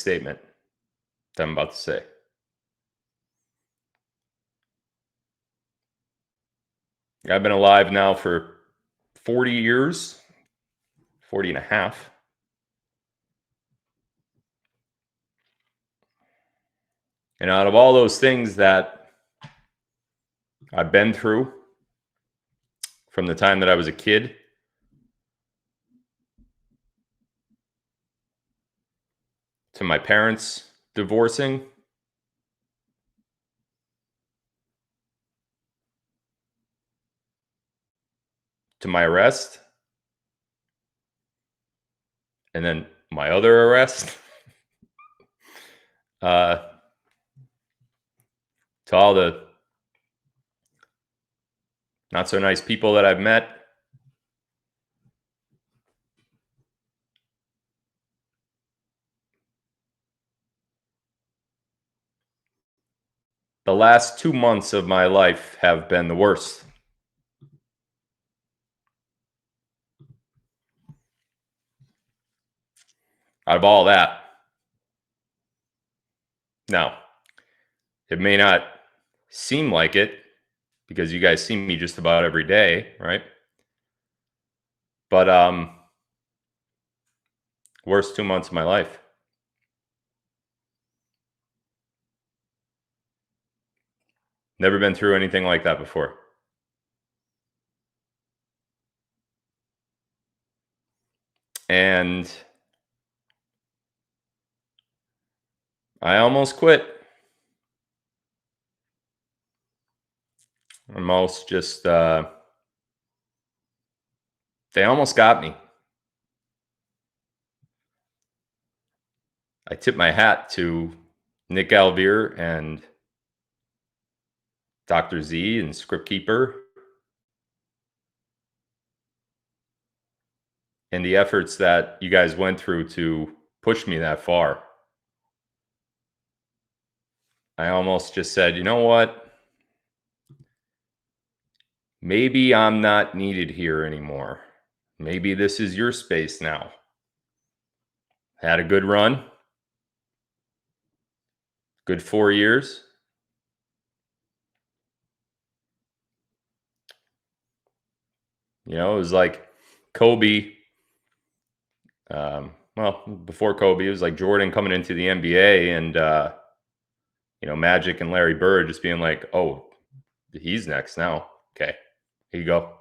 statement that I'm about to say. I've been alive now for 40 years, 40 and a half. And out of all those things that I've been through from the time that I was a kid to my parents divorcing, to my arrest, and then my other arrest, to all the not so nice people that I've met. The last 2 months of my life have been the worst. Out of all that. Now, it may not seem like it because you guys see me just about every day, right? But worst 2 months of my life. Never been through anything like that before. And I almost quit. Almost just, they almost got me. I tip my hat to Nick Alvear and Dr. Z and Script Keeper and the efforts that you guys went through to push me that far. I almost just said, you know what? Maybe I'm not needed here anymore. Maybe this is your space now. Had a good run. Good 4 years. You know, it was like Kobe. Well, before Kobe, it was like Jordan coming into the NBA and, you know, Magic and Larry Bird just being like, oh, he's next now. Okay, here you go.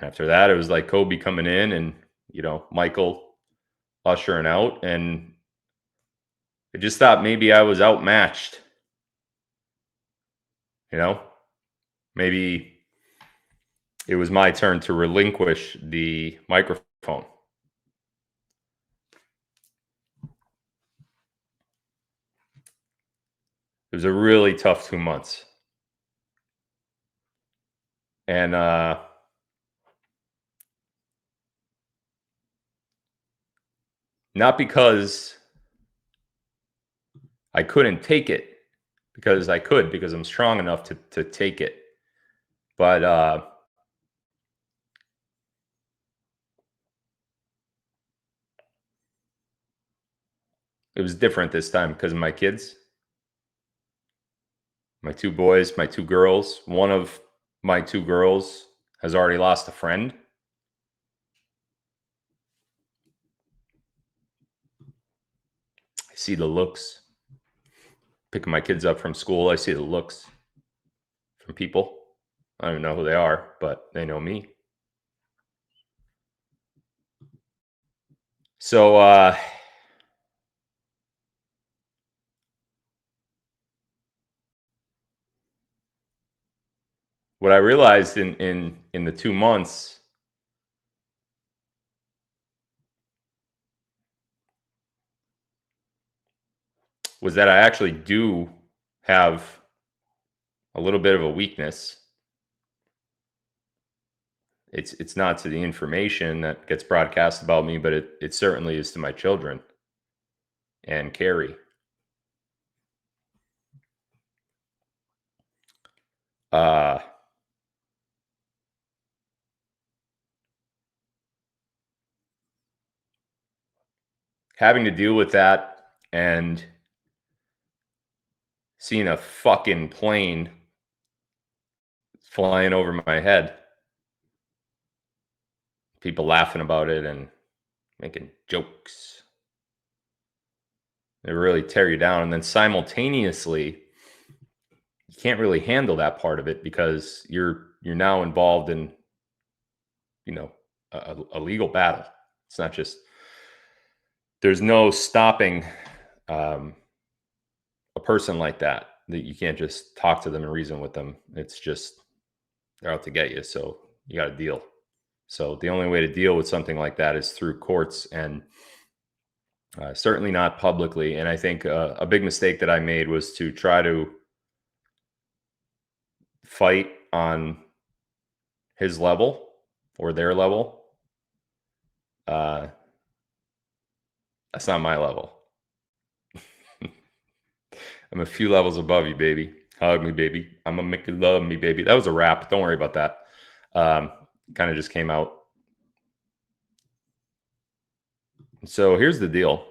After that, it was like Kobe coming in and, you know, Michael ushering out. And I just thought maybe I was outmatched. You know, maybe it was my turn to relinquish the microphone. It was a really tough 2 months. And not because I couldn't take it, because I could, because I'm strong enough to take it. But it was different this time because of my kids. My 2 boys, my 2 girls. One of my 2 girls has already lost a friend. I see the looks. Picking my kids up from school, I see the looks from people. I don't even know who they are, but they know me. So what I realized in the 2 months was that I actually do have a little bit of a weakness. It's not to the information that gets broadcast about me, but it certainly is to my children and Carrie. Having to deal with that and seeing a fucking plane flying over my head, people laughing about it and making jokes. They really tear you down. And then simultaneously, you can't really handle that part of it because you're now involved in, a legal battle. It's not just, there's no stopping a person like that you can't just talk to them and reason with them. It's just, they're out to get you. So you got to deal. So the only way to deal with something like that is through courts, and certainly not publicly. And I think a big mistake that I made was to try to fight on his level or their level. That's not my level. I'm a few levels above you, baby. Hug me, baby. I'm gonna make you love me, baby. That was a rap. Don't worry about that. Kind of just came out. So here's the deal.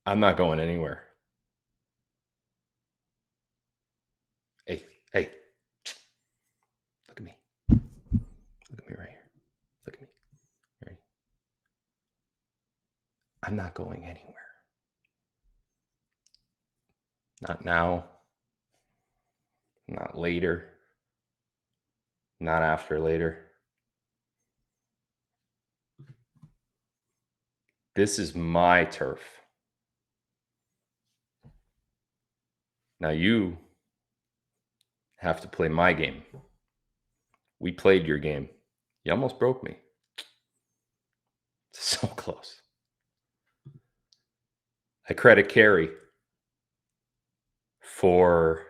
I'm not going anywhere. Hey, look at me. Look at me right here. Look at me. Right. I'm not going anywhere. Not now. Not later. Not after later. This is my turf. Now you have to play my game. We played your game. You almost broke me. So close. I credit Carrie for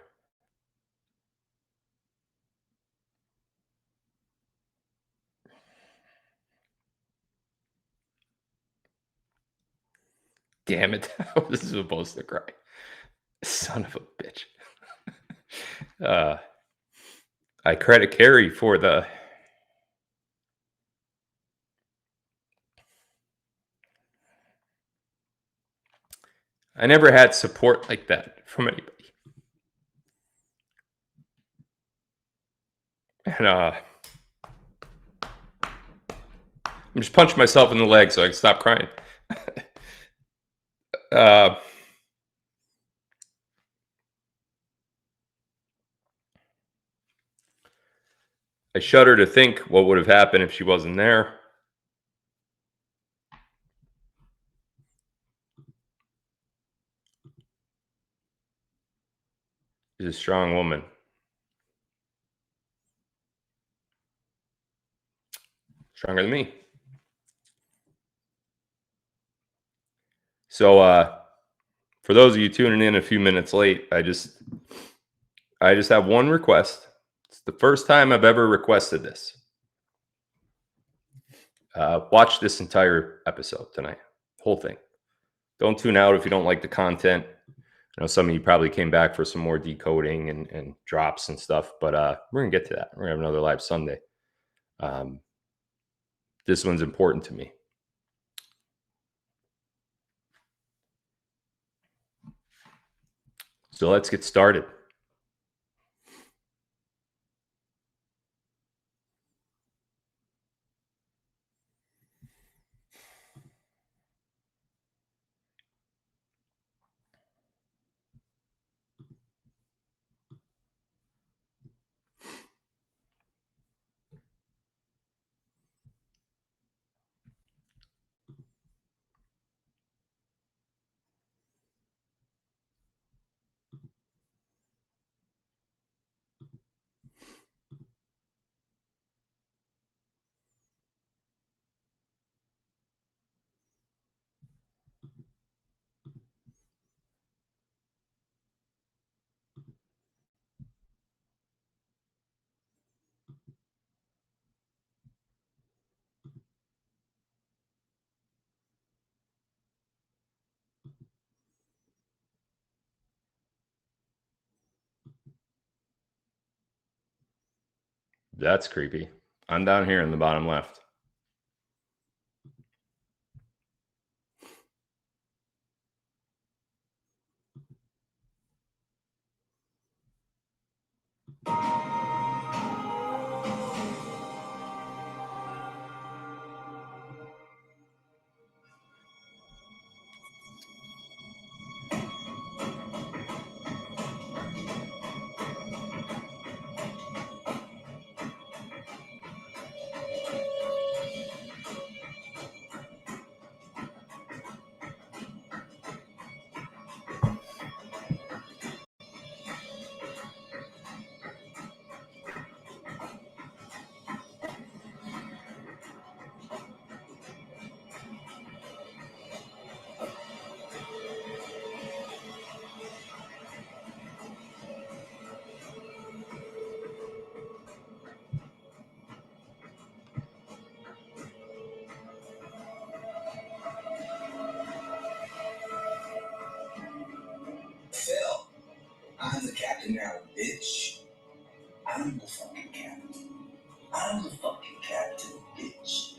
damn it. I was supposed to cry. Son of a bitch. I credit Carrie for the I never had support like that from anybody. And I'm just punching myself in the leg so I can stop crying. I shudder to think what would have happened if she wasn't there. She's a strong woman. Stronger than me. So for those of you tuning in a few minutes late, I just have one request. It's the first time I've ever requested this. Watch this entire episode tonight. Whole thing. Don't tune out if you don't like the content. I know some of you probably came back for some more decoding and drops and stuff, but we're going to get to that. We're going to have another live Sunday. This one's important to me. So let's get started. That's creepy. I'm down here in the bottom left. Phil, I'm the captain now, bitch. I'm the fucking captain. I'm the fucking captain, bitch.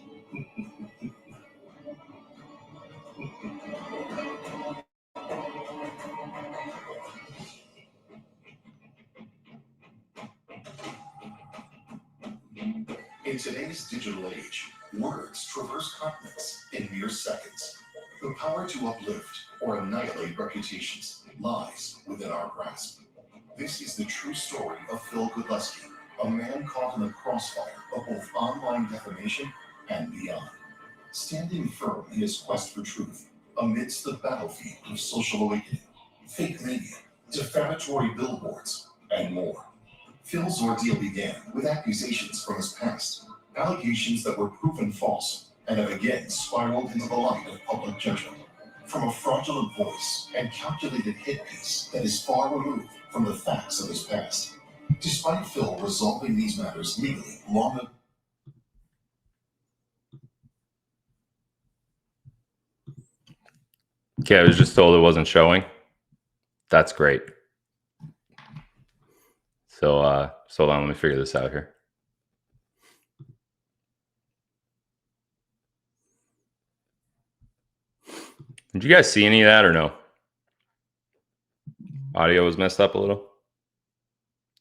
In today's digital age, words traverse continents in mere seconds. The power to uplift or annihilate reputations lies within our grasp. This is the true story of Phil Godlewski, a man caught in the crossfire of both online defamation and beyond. Standing firm in his quest for truth amidst the battlefield of social awakening, fake media, defamatory billboards, and more. Phil's ordeal began with accusations from his past, allegations that were proven false and have again spiraled into the light of public judgment. From a fraudulent voice and calculated hit piece that is far removed from the facts of his past. Despite Phil resolving these matters legally long ago. Okay, I was just told it wasn't showing. That's great. So hold on, let me figure this out here. Did you guys see any of that or no? Audio was messed up a little.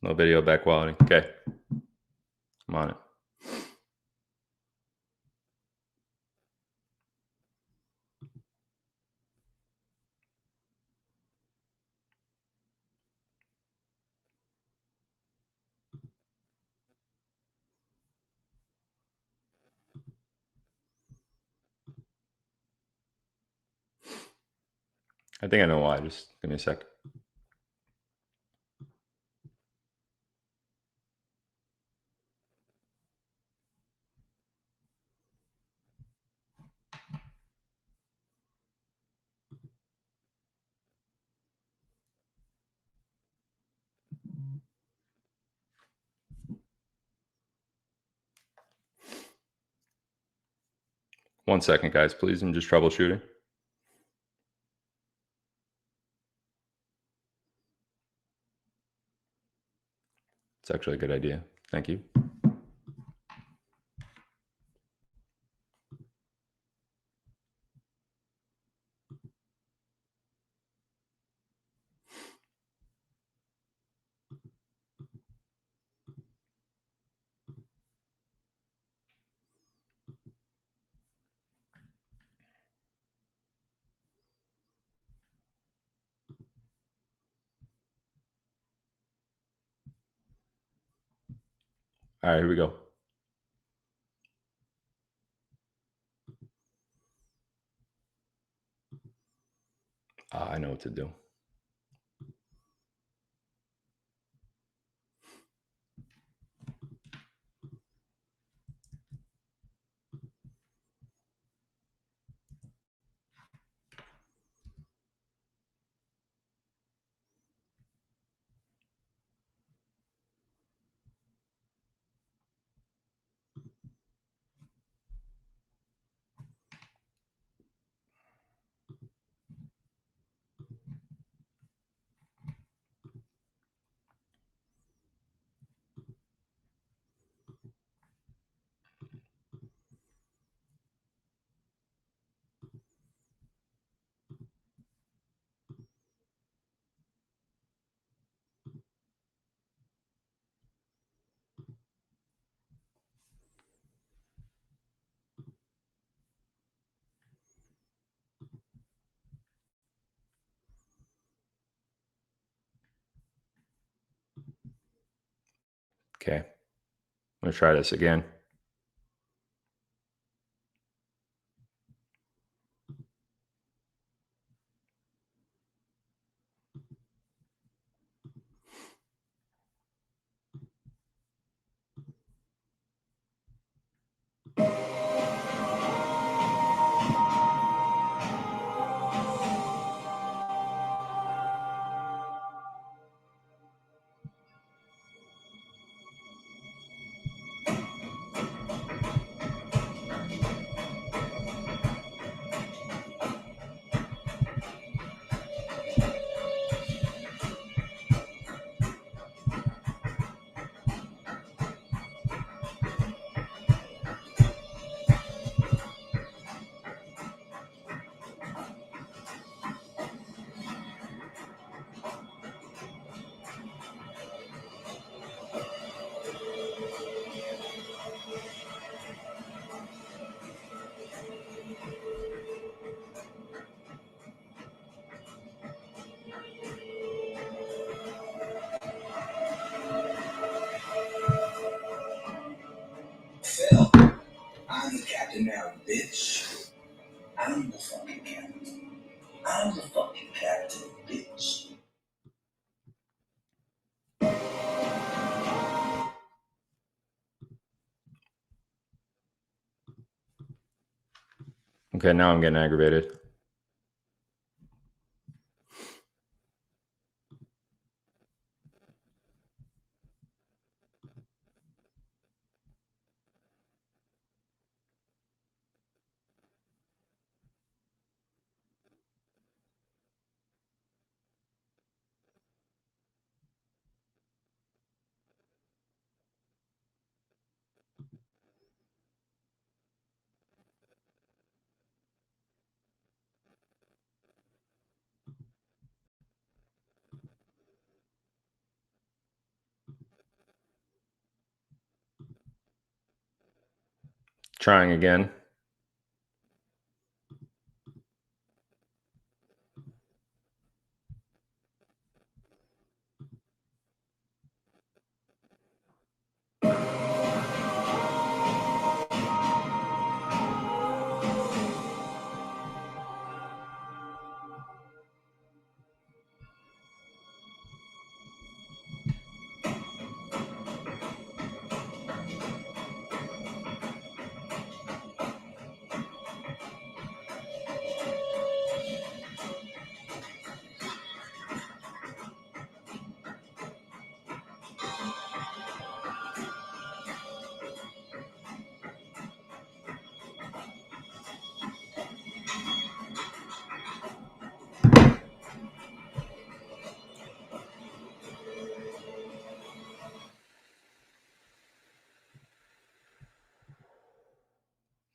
No video back quality. Okay. I'm on it. I think I know why. Just give me a sec. One second, guys, please. I'm just troubleshooting. It's actually a good idea. Thank you. All right, here we go. I know what to do. Okay. I'm going to try this again. Phil, I'm the captain now, bitch. I'm the fucking captain. I'm the fucking captain, bitch. Okay, now I'm getting aggravated. Trying again.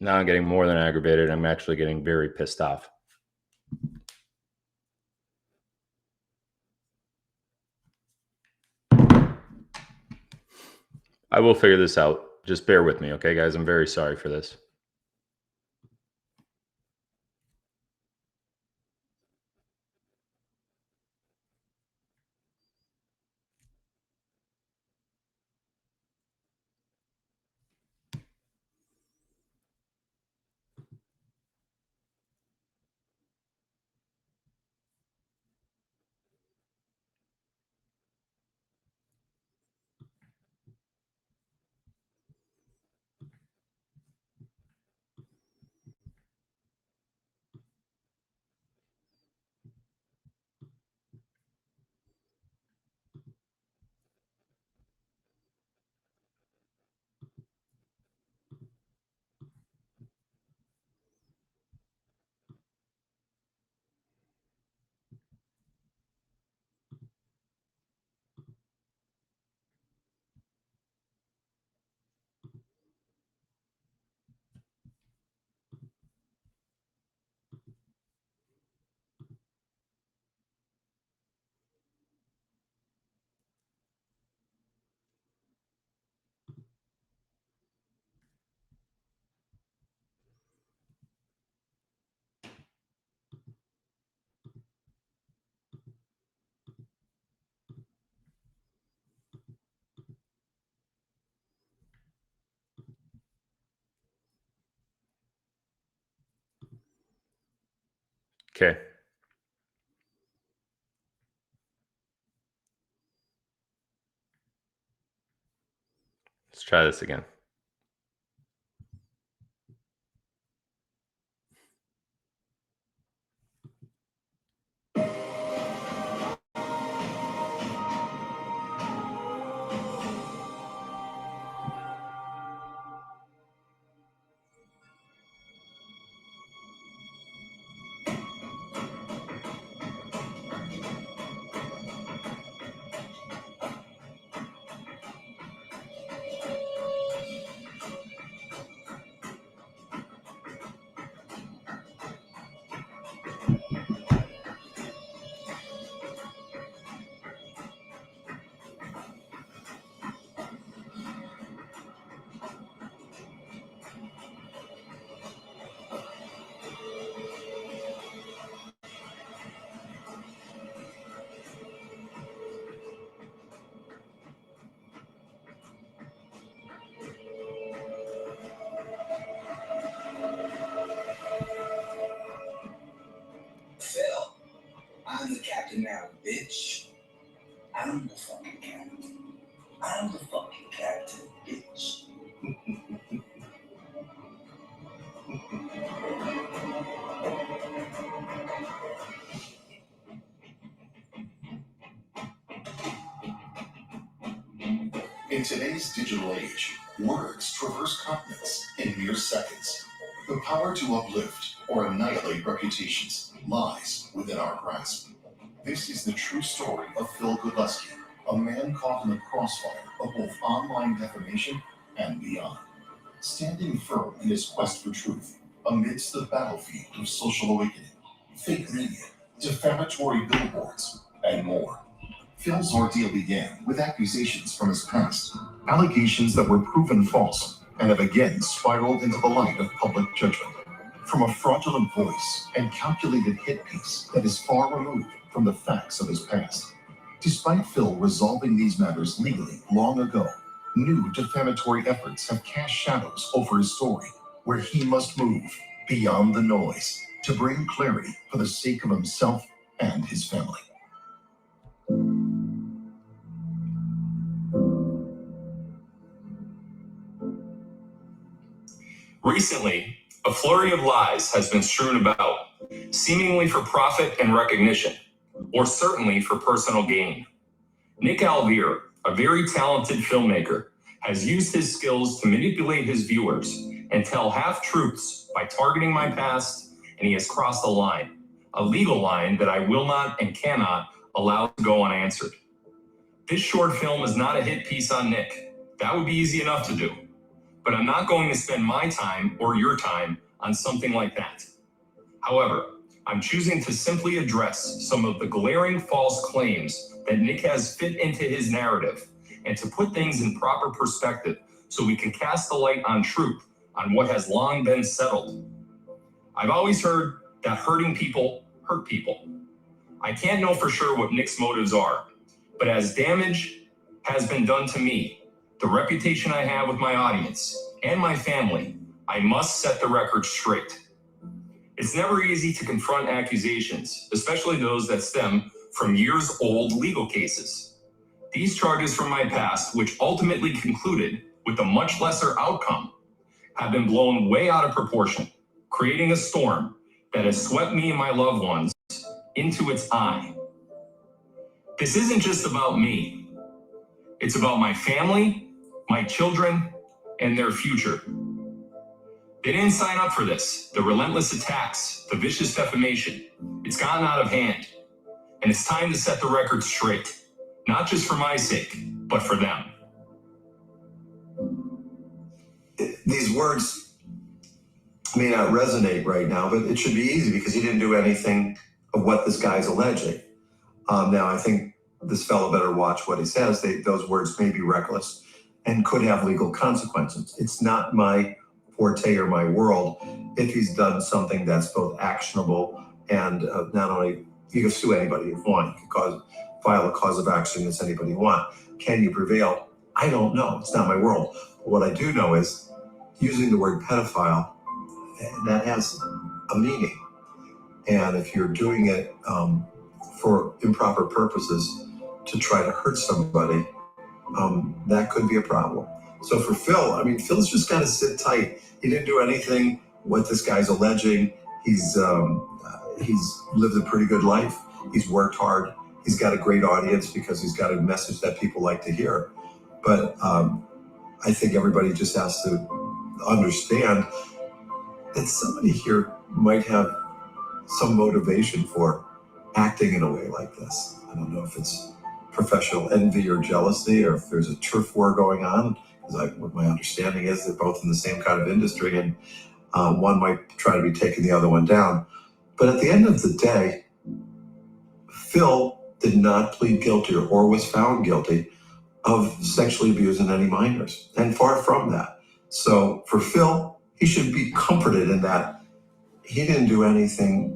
Now I'm getting more than aggravated. I'm actually getting very pissed off. I will figure this out. Just bear with me, okay, guys? I'm very sorry for this. Okay. Let's try this again. Phil, I'm the captain now, bitch. I'm the fucking captain. I'm the fucking captain, bitch. In today's digital age, words traverse continents in mere seconds. The power to uplift or annihilate reputations lies within our grasp. This is the true story of Phil Godlewski, a man caught in the crossfire of both online defamation and beyond. Standing firm in his quest for truth amidst the battlefield of social awakening, fake media, defamatory billboards, and more. Phil's ordeal began with accusations from his past, allegations that were proven false and have again spiraled into the light of public judgment. From a fraudulent voice and calculated hit piece that is far removed from the facts of his past. Despite Phil resolving these matters legally long ago, new defamatory efforts have cast shadows over his story, where he must move beyond the noise to bring clarity for the sake of himself and his family. Recently, a flurry of lies has been strewn about, seemingly for profit and recognition, or certainly for personal gain. Nick Alvear, a very talented filmmaker, has used his skills to manipulate his viewers and tell half-truths by targeting my past, and he has crossed a legal line that I will not and cannot allow to go unanswered. This short film is not a hit piece on Nick. That would be easy enough to do. But I'm not going to spend my time or your time on something like that. However, I'm choosing to simply address some of the glaring false claims that Nick has fit into his narrative and to put things in proper perspective so we can cast the light on truth on what has long been settled. I've always heard that hurting people hurt people. I can't know for sure what Nick's motives are, but as damage has been done to me, the reputation I have with my audience and my family, I must set the record straight. It's never easy to confront accusations, especially those that stem from years-old legal cases. These charges from my past, which ultimately concluded with a much lesser outcome, have been blown way out of proportion, creating a storm that has swept me and my loved ones into its eye. This isn't just about me. It's about my family, my children, and their future. They didn't sign up for this. The relentless attacks, the vicious defamation. It's gotten out of hand. And it's time to set the record straight. Not just for my sake, but for them. These words may not resonate right now, but it should be easy because he didn't do anything of what this guy's alleging. Now, I think this fellow better watch what he says. Those words may be reckless and could have legal consequences. It's not my forte or my world if he's done something that's both actionable and not only, you can sue anybody if you want, you can file a cause of action against anybody you want. Can you prevail? I don't know. It's not my world. What I do know is using the word pedophile, that has a meaning. And if you're doing it for improper purposes to try to hurt somebody, that could be a problem. So for Phil, I mean, Phil's just got to sit tight. He didn't do anything what this guy's alleging. He's lived a pretty good life. He's worked hard. He's got a great audience because he's got a message that people like to hear. But I think everybody just has to understand that somebody here might have some motivation for acting in a way like this. I don't know if it's professional envy or jealousy, or if there's a turf war going on. Because what my understanding is they're both in the same kind of industry, and one might try to be taking the other one down. But at the end of the day, Phil did not plead guilty or was found guilty of sexually abusing any minors, and far from that. So for Phil, he should be comforted in that he didn't do anything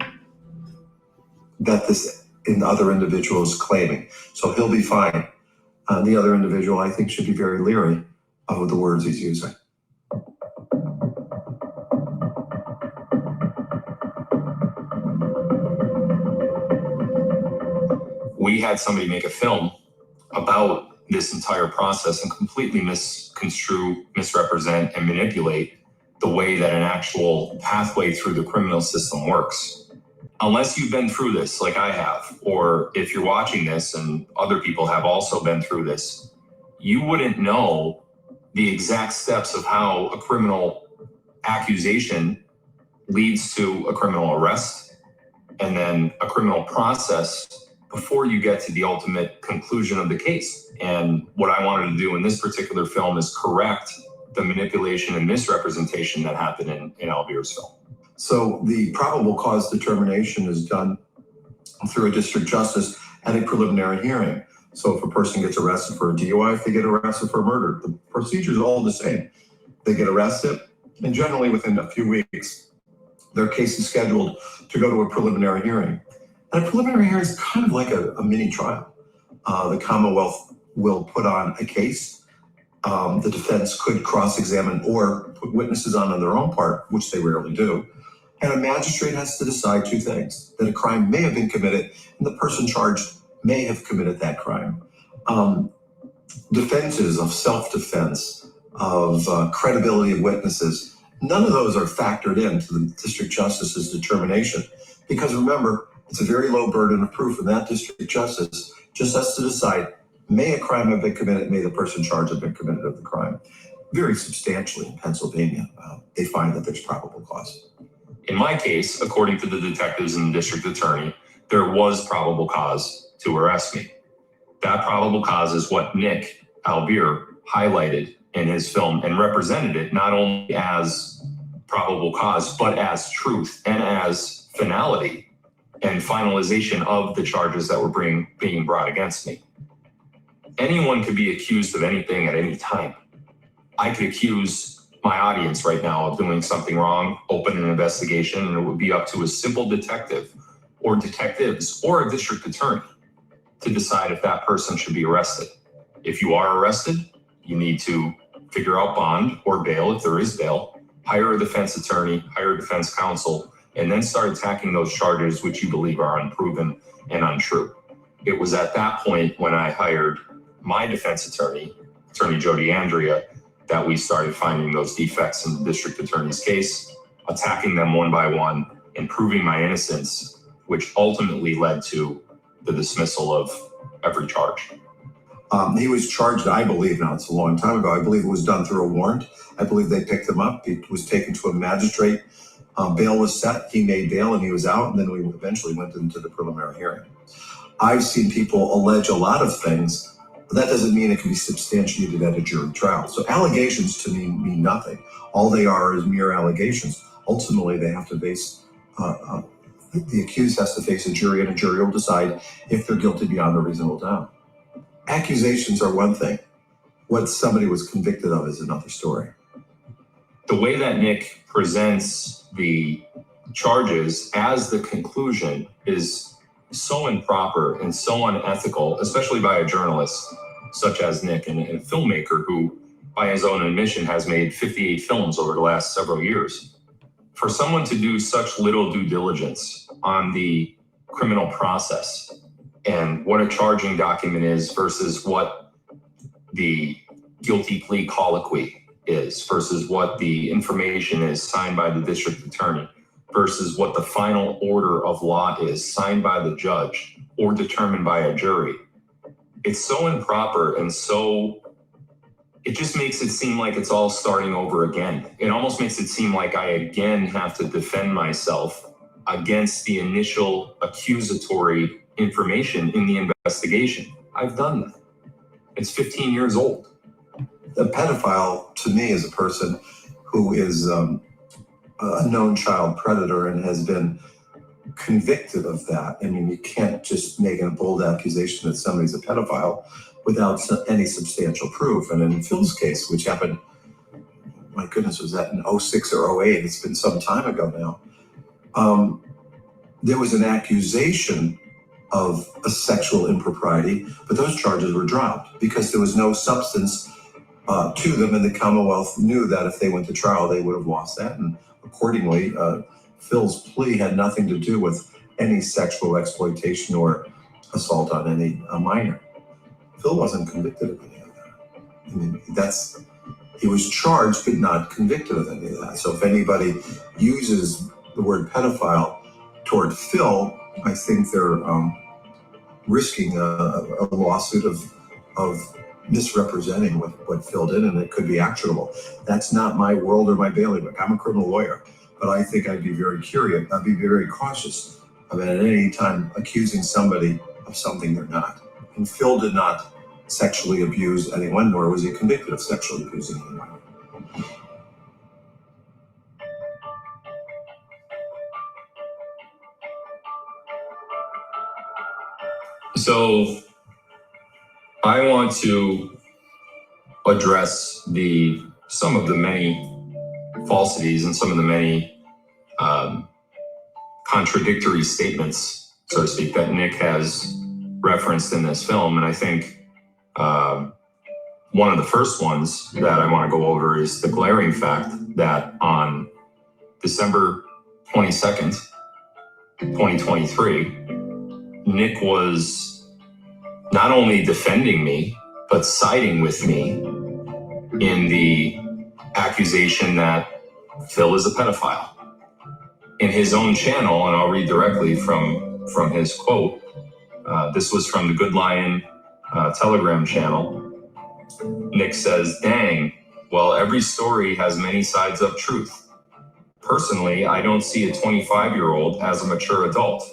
that this other individual is claiming. So he'll be fine. The other individual, I think, should be very leery of the words he's using. We had somebody make a film about this entire process and completely misconstrue, misrepresent, and manipulate the way that an actual pathway through the criminal system works. Unless you've been through this like I have, or if you're watching this and other people have also been through this, you wouldn't know the exact steps of how a criminal accusation leads to a criminal arrest and then a criminal process before you get to the ultimate conclusion of the case. And what I wanted to do in this particular film is correct the manipulation and misrepresentation that happened in Alvear's film. So the probable cause determination is done through a district justice at a preliminary hearing. So if a person gets arrested for a DUI, if they get arrested for murder, the procedure is all the same. They get arrested, and generally within a few weeks, their case is scheduled to go to a preliminary hearing. And a preliminary hearing is kind of like a mini trial. The Commonwealth will put on a case. The defense could cross-examine or put witnesses on their own part, which they rarely do. And a magistrate has to decide two things: that a crime may have been committed and the person charged may have committed that crime. Defenses of self-defense, of credibility of witnesses, none of those are factored into the district justice's determination. Because remember, it's a very low burden of proof, and that district justice just has to decide, may a crime have been committed, may the person charged have been committed of the crime. Very substantially in Pennsylvania, they find that there's probable cause. In my case, according to the detectives and the district attorney, there was probable cause to arrest me. That probable cause is what Nick Alvear highlighted in his film and represented it not only as probable cause, but as truth and as finality and finalization of the charges that were being brought against me. Anyone could be accused of anything at any time. I could accuse my audience right now of doing something wrong, open an investigation, and it would be up to a simple detective or detectives or a district attorney to decide if that person should be arrested. If you are arrested, you need to figure out bond or bail, if there is bail, hire a defense attorney, hire a defense counsel, and then start attacking those charges which you believe are unproven and untrue. It was at that point when I hired my defense attorney, Attorney Jody Andrea, that we started finding those defects in the district attorney's case, attacking them one by one, and proving my innocence, which ultimately led to the dismissal of every charge. He was charged, I believe, now it's a long time ago, I believe it was done through a warrant. I believe they picked him up. He was taken to a magistrate. Bail was set, he made bail, and he was out, and then we eventually went into the preliminary hearing. I've seen people allege a lot of things, but that doesn't mean it can be substantiated at a jury trial. So allegations to me mean nothing. All they are is mere allegations. Ultimately, they have to face, the accused has to face a jury, and a jury will decide if they're guilty beyond a reasonable doubt. Accusations are one thing. What somebody was convicted of is another story. The way that Nick presents the charges as the conclusion is so improper and so unethical, especially by a journalist such as Nick and a filmmaker who, by his own admission, has made 58 films over the last several years. For someone to do such little due diligence on the criminal process and what a charging document is versus what the guilty plea colloquy is versus what the information is signed by the district attorney versus what the final order of law is signed by the judge or determined by a jury. It's so improper and it just makes it seem like it's all starting over again. It almost makes it seem like I again have to defend myself against the initial accusatory information in the investigation. I've done that. It's 15 years old. A pedophile, to me, is a person who is a known child predator and has been convicted of that. I mean, you can't just make a bold accusation that somebody's a pedophile without any substantial proof. And in Phil's case, which happened, my goodness, was that in 06 or 08? It's been some time ago now. There was an accusation of a sexual impropriety, but those charges were dropped because there was no substance to them, and the Commonwealth knew that if they went to trial, they would have lost that. And accordingly, Phil's plea had nothing to do with any sexual exploitation or assault on any minor. Phil wasn't convicted of any of that. I mean, he was charged but not convicted of any of that. So if anybody uses the word pedophile toward Phil, I think they're risking a lawsuit of misrepresenting what Phil did, and it could be actionable. That's not my world or my bailiwick. I'm a criminal lawyer, but I think I'd be very curious. I'd be very cautious about at any time accusing somebody of something they're not. And Phil did not sexually abuse anyone, nor was he convicted of sexually abusing anyone. So I want to address some of the many falsities and some of the many contradictory statements, so to speak, that Nick has referenced in this film. And I think one of the first ones that I want to go over is the glaring fact that on December 22nd, 2023, Nick was not only defending me, but siding with me in the accusation that Phil is a pedophile. In his own channel, and I'll read directly from his quote, this was from the Good Lion Telegram channel. Nick says, "Dang, well, every story has many sides of truth. Personally, I don't see a 25-year-old as a mature adult.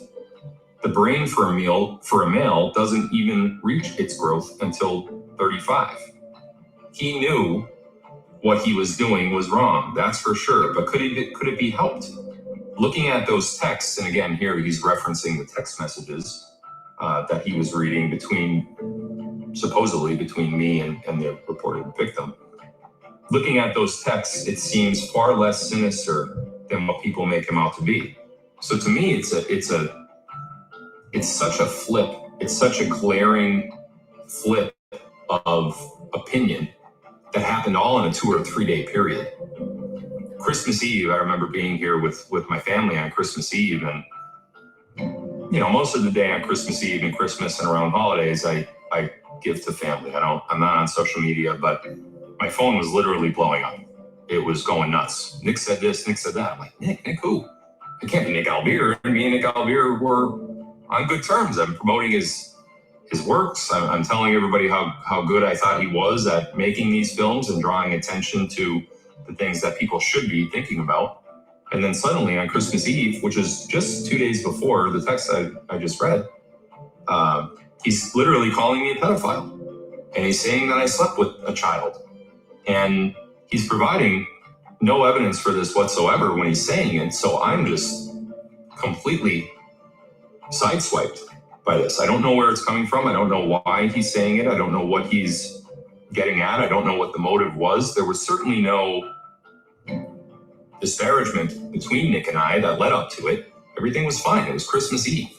The brain for a male doesn't even reach its growth until 35. He knew what he was doing was wrong, that's for sure, but could it be helped? Looking at those texts," and again, here he's referencing the text messages that he was reading supposedly between me and the reported victim. Looking at those texts, it seems far less sinister than what people make him out to be. So to me, it's such a flip. It's such a glaring flip of opinion that happened all in a 2 or 3 day period. Christmas Eve, I remember being here with my family on Christmas Eve, and most of the day on Christmas Eve and Christmas and around holidays, I give to family. I'm not on social media, but my phone was literally blowing up. It was going nuts. Nick said this, Nick said that. I'm like, Nick who? It can't be Nick Alvear. Me and Nick Alvear were on good terms. I'm promoting his works. I'm telling everybody how good I thought he was at making these films and drawing attention to the things that people should be thinking about. And then suddenly on Christmas Eve, which is just 2 days before the text I just read, he's literally calling me a pedophile. And he's saying that I slept with a child. And he's providing no evidence for this whatsoever when he's saying it. So I'm just completely sideswiped by this. I don't know where it's coming from. I don't know why he's saying it. I don't know what he's getting at. I don't know what the motive was. There was certainly no disparagement between Nick and I that led up to it. Everything was fine. It was Christmas Eve.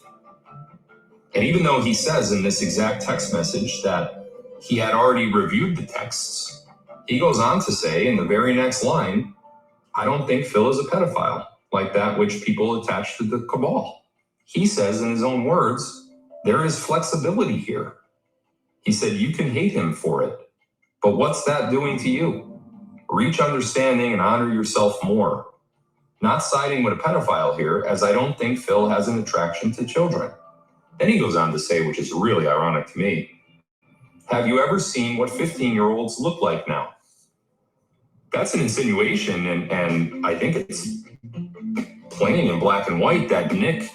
And even though he says in this exact text message that he had already reviewed the texts, he goes on to say in the very next line, "I don't think Phil is a pedophile like that which people attach to the cabal." He says in his own words, there is flexibility here. He said, you can hate him for it, but what's that doing to you? Reach understanding and honor yourself more. Not siding with a pedophile here, as I don't think Phil has an attraction to children. Then he goes on to say, which is really ironic to me, have you ever seen what 15-year-olds look like now? That's an insinuation, and I think it's plain in black and white that Nick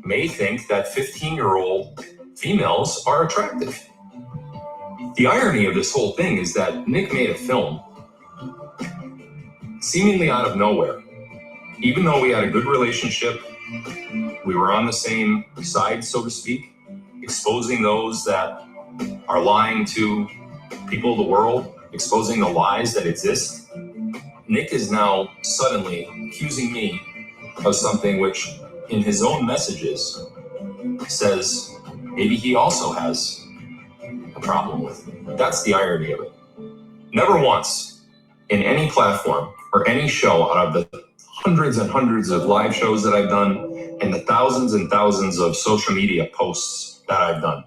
may think that 15-year-old females are attractive. The irony of this whole thing is that Nick made a film seemingly out of nowhere. Even though we had a good relationship, we were on the same side, so to speak, exposing those that are lying to people of the world, exposing the lies that exist. Nick is now suddenly accusing me of something which, in his own messages, says maybe he also has a problem with. That's the irony of it. Never once in any platform or any show out of the hundreds and hundreds of live shows that I've done and the thousands and thousands of social media posts that I've done,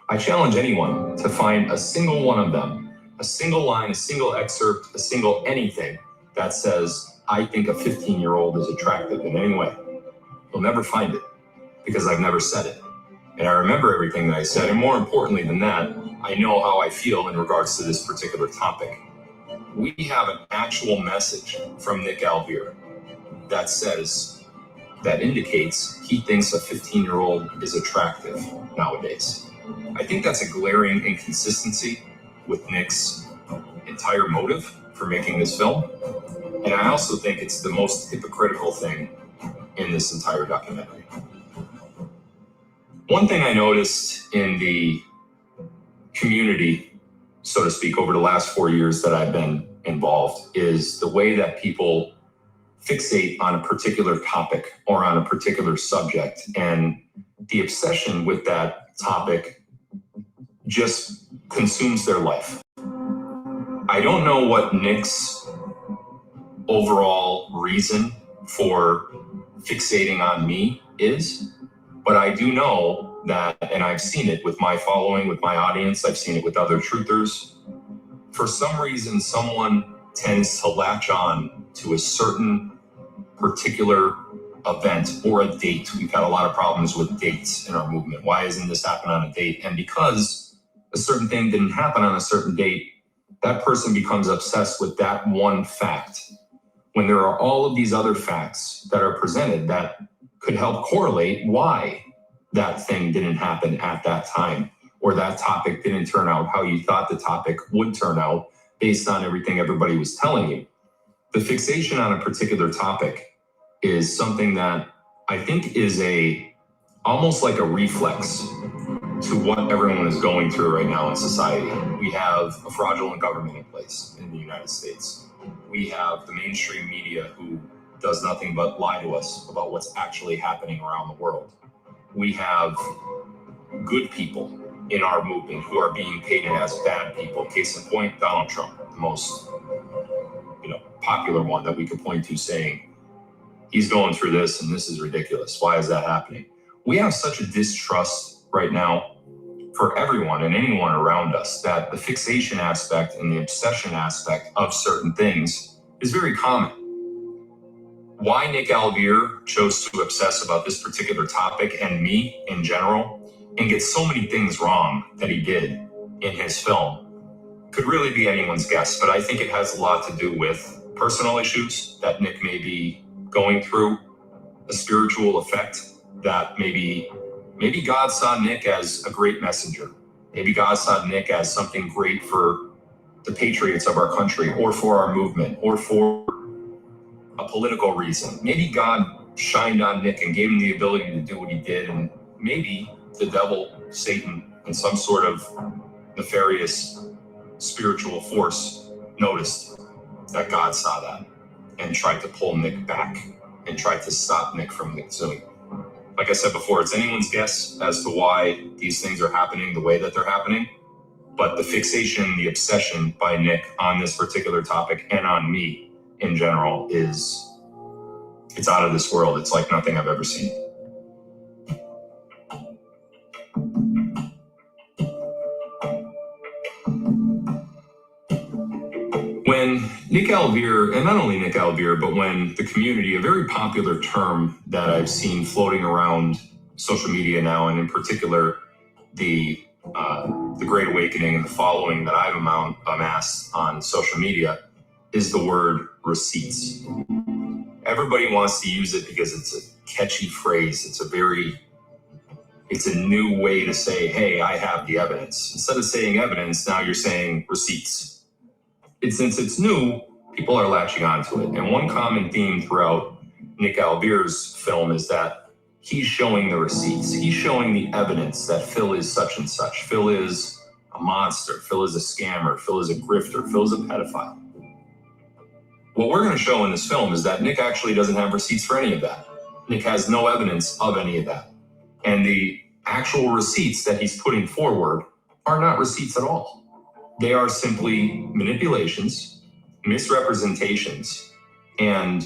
I challenge anyone to find a single one of them, a single line, a single excerpt, a single anything that says, I think a 15-year-old is attractive in any way. You'll never find it because I've never said it. And I remember everything that I said. And more importantly than that, I know how I feel in regards to this particular topic. We have an actual message from Nick Alvear that indicates he thinks a 15-year-old is attractive nowadays. I think that's a glaring inconsistency with Nick's entire motive for making this film. And I also think it's the most hypocritical thing in this entire documentary. One thing I noticed in the community, so to speak, over the last 4 years that I've been involved is the way that people fixate on a particular topic or on a particular subject. And the obsession with that topic just consumes their life. I don't know what Nick's overall reason for fixating on me is, but I do know that, and I've seen it with my following, with my audience, I've seen it with other truthers. For some reason, someone tends to latch on to a certain particular event or a date. We've had a lot of problems with dates in our movement. Why isn't this happening on a date? And because a certain thing didn't happen on a certain date, that person becomes obsessed with that one fact. When there are all of these other facts that are presented that could help correlate why that thing didn't happen at that time, or that topic didn't turn out how you thought the topic would turn out based on everything everybody was telling you. The fixation on a particular topic is something that I think is almost like a reflex to what everyone is going through right now in society. We have a fraudulent government in place in the United States. We have the mainstream media who does nothing but lie to us about what's actually happening around the world. We have good people in our movement who are being painted as bad people. Case in point, Donald Trump, the most popular one that we could point to, saying he's going through this and this is ridiculous. Why is that happening? We have such a distrust right now for everyone and anyone around us that the fixation aspect and the obsession aspect of certain things is very common. Why Nick Alvear chose to obsess about this particular topic and me in general and get so many things wrong that he did in his film could really be anyone's guess. But I think it has a lot to do with personal issues that Nick may be going through, a spiritual effect that maybe God saw Nick as a great messenger. Maybe God saw Nick as something great for the patriots of our country or for our movement or for a political reason. Maybe God shined on Nick and gave him the ability to do what he did. And maybe the devil, Satan, and some sort of nefarious spiritual force noticed that God saw that and tried to pull Nick back and tried to stop Nick from doing. Like I said before, it's anyone's guess as to why these things are happening the way that they're happening. But the fixation, the obsession by Nick on this particular topic and on me in general it's out of this world. It's like nothing I've ever seen. Nick Alvear, and not only Nick Alvear, but when the community, a very popular term that I've seen floating around social media now, and in particular the Great Awakening and the following that I've amassed on social media, is the word receipts. Everybody wants to use it because it's a catchy phrase. It's a new way to say, hey, I have the evidence. Instead of saying evidence, now you're saying receipts. Since it's new, people are latching onto it. And one common theme throughout Nick Alvear's film is that he's showing the receipts. He's showing the evidence that Phil is such and such. Phil is a monster. Phil is a scammer. Phil is a grifter. Phil is a pedophile. What we're going to show in this film is that Nick actually doesn't have receipts for any of that. Nick has no evidence of any of that. And the actual receipts that he's putting forward are not receipts at all. They are simply manipulations, misrepresentations, and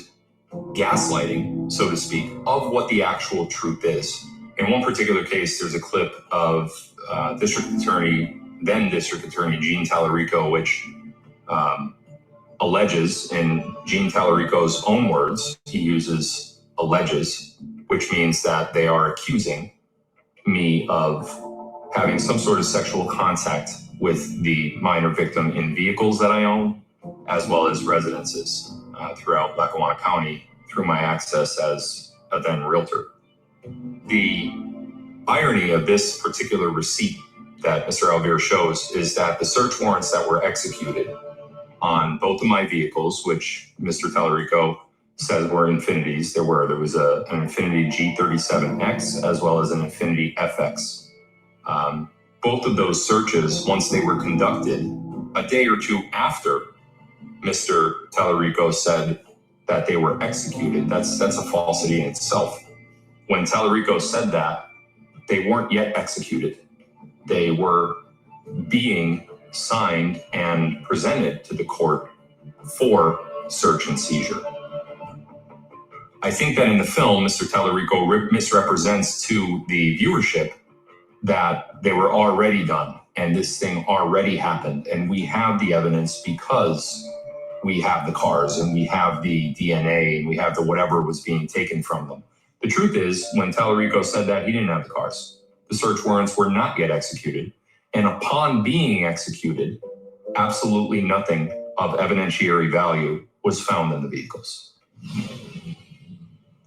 gaslighting, so to speak, of what the actual truth is. In one particular case, there's a clip of then District Attorney Gene Tallarico, which alleges, in Gene Tallarico's own words, he uses alleges, which means that they are accusing me of having some sort of sexual contact with the minor victim in vehicles that I own, as well as residences throughout Lackawanna County through my access as a then realtor. The irony of this particular receipt that Mr. Alvear shows is that the search warrants that were executed on both of my vehicles, which Mr. Tallarico says were Infinities. There was an Infiniti G37X as well as an Infiniti FX. Both of those searches, once they were conducted, a day or two after Mr. Tallarico said that they were executed, that's a falsity in itself. When Tallarico said that, they weren't yet executed. They were being signed and presented to the court for search and seizure. I think that in the film, Mr. Tallarico misrepresents to the viewership that they were already done and this thing already happened, and we have the evidence because we have the cars and we have the DNA and we have the whatever was being taken from them. The truth is, when Tallarico said that, he didn't have the cars. The search warrants were not yet executed. And upon being executed, absolutely nothing of evidentiary value was found in the vehicles.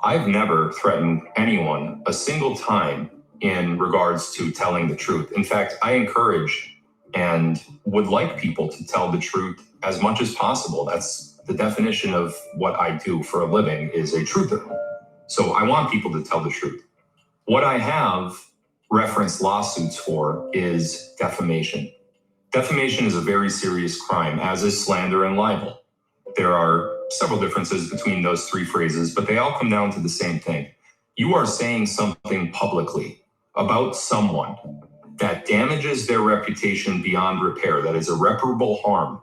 I've never threatened anyone a single time in regards to telling the truth. In fact, I encourage and would like people to tell the truth as much as possible. That's the definition of what I do for a living, is a truther. So I want people to tell the truth. What I have referenced lawsuits for is defamation. Defamation is a very serious crime, as is slander and libel. There are several differences between those three phrases, but they all come down to the same thing. You are saying something publicly about someone that damages their reputation beyond repair, that is irreparable harm.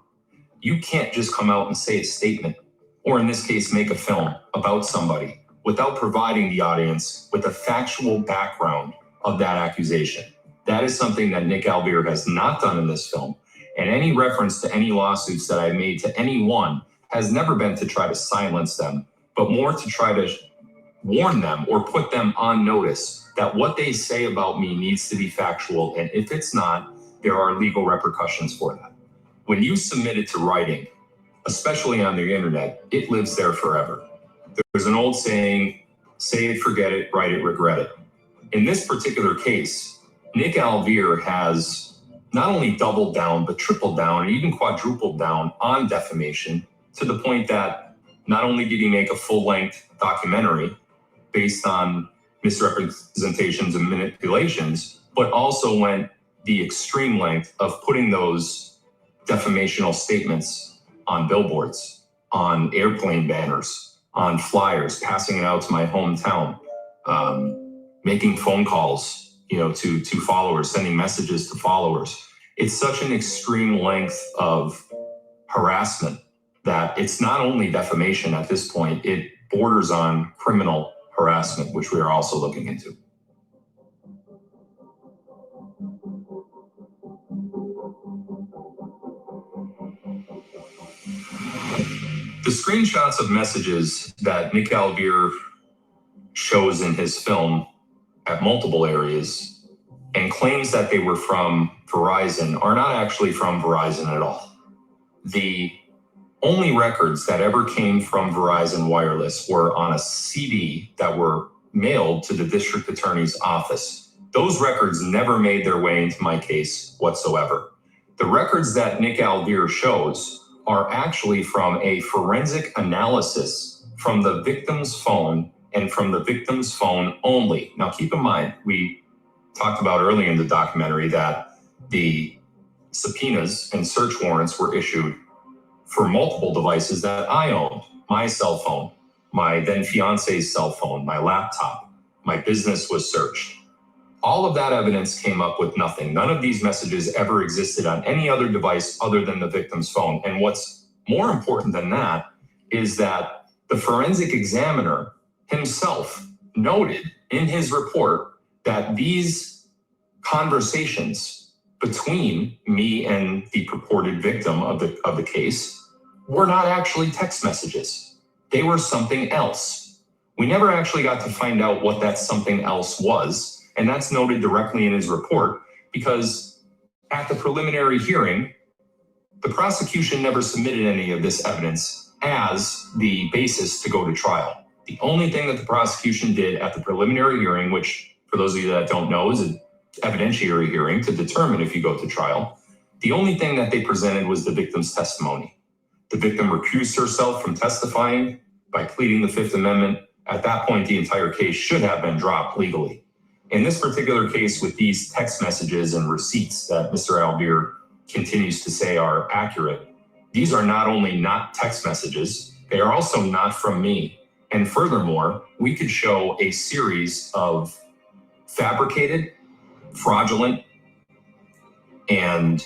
You can't just come out and say a statement, or in this case, make a film about somebody without providing the audience with a factual background of that accusation. That is something that Nick Alvear has not done in this film. And any reference to any lawsuits that I've made to anyone has never been to try to silence them, but more to try to warn them or put them on notice that what they say about me needs to be factual. And if it's not, there are legal repercussions for that. When you submit it to writing, especially on the internet, it lives there forever. There's an old saying, say it, forget it, write it, regret it. In this particular case, Nick Alvear has not only doubled down, but tripled down and even quadrupled down on defamation, to the point that not only did he make a full-length documentary based on misrepresentations and manipulations, but also went the extreme length of putting those defamational statements on billboards, on airplane banners, on flyers, passing it out to my hometown, making phone calls, to followers, sending messages to followers. It's such an extreme length of harassment that it's not only defamation at this point, it borders on criminal harassment, which we are also looking into. The screenshots of messages that Nick Alvear shows in his film at multiple areas and claims that they were from Verizon are not actually from Verizon at all. The only records that ever came from Verizon Wireless were on a CD that were mailed to the district attorney's office. Those records never made their way into my case whatsoever. The records that Nick Alvear shows are actually from a forensic analysis from the victim's phone and from the victim's phone only. Now, keep in mind, we talked about earlier in the documentary that the subpoenas and search warrants were issued for multiple devices that I owned. My cell phone, my then fiance's cell phone, my laptop, my business was searched. All of that evidence came up with nothing. None of these messages ever existed on any other device other than the victim's phone. And what's more important than that is that the forensic examiner himself noted in his report that these conversations between me and the purported victim of the case were not actually text messages. They were something else. We never actually got to find out what that something else was. And that's noted directly in his report because at the preliminary hearing, the prosecution never submitted any of this evidence as the basis to go to trial. The only thing that the prosecution did at the preliminary hearing, which for those of you that don't know is an evidentiary hearing to determine if you go to trial, the only thing that they presented was the victim's testimony. The victim recused herself from testifying by pleading the Fifth Amendment. At that point, the entire case should have been dropped legally. In this particular case, with these text messages and receipts that Mr. Alvear continues to say are accurate, these are not only not text messages, they are also not from me. And furthermore, we could show a series of fabricated, fraudulent, and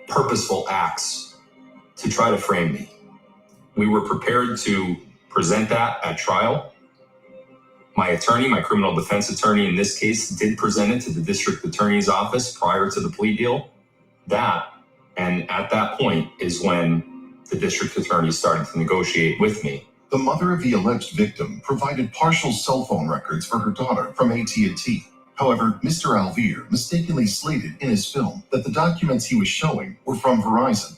purposeful acts to try to frame me. We were prepared to present that at trial. My attorney, my criminal defense attorney in this case, did present it to the district attorney's office prior to the plea deal. And at that point is when the district attorney started to negotiate with me. The mother of the alleged victim provided partial cell phone records for her daughter from AT&T. However, Mr. Alvear mistakenly slated in his film that the documents he was showing were from Verizon.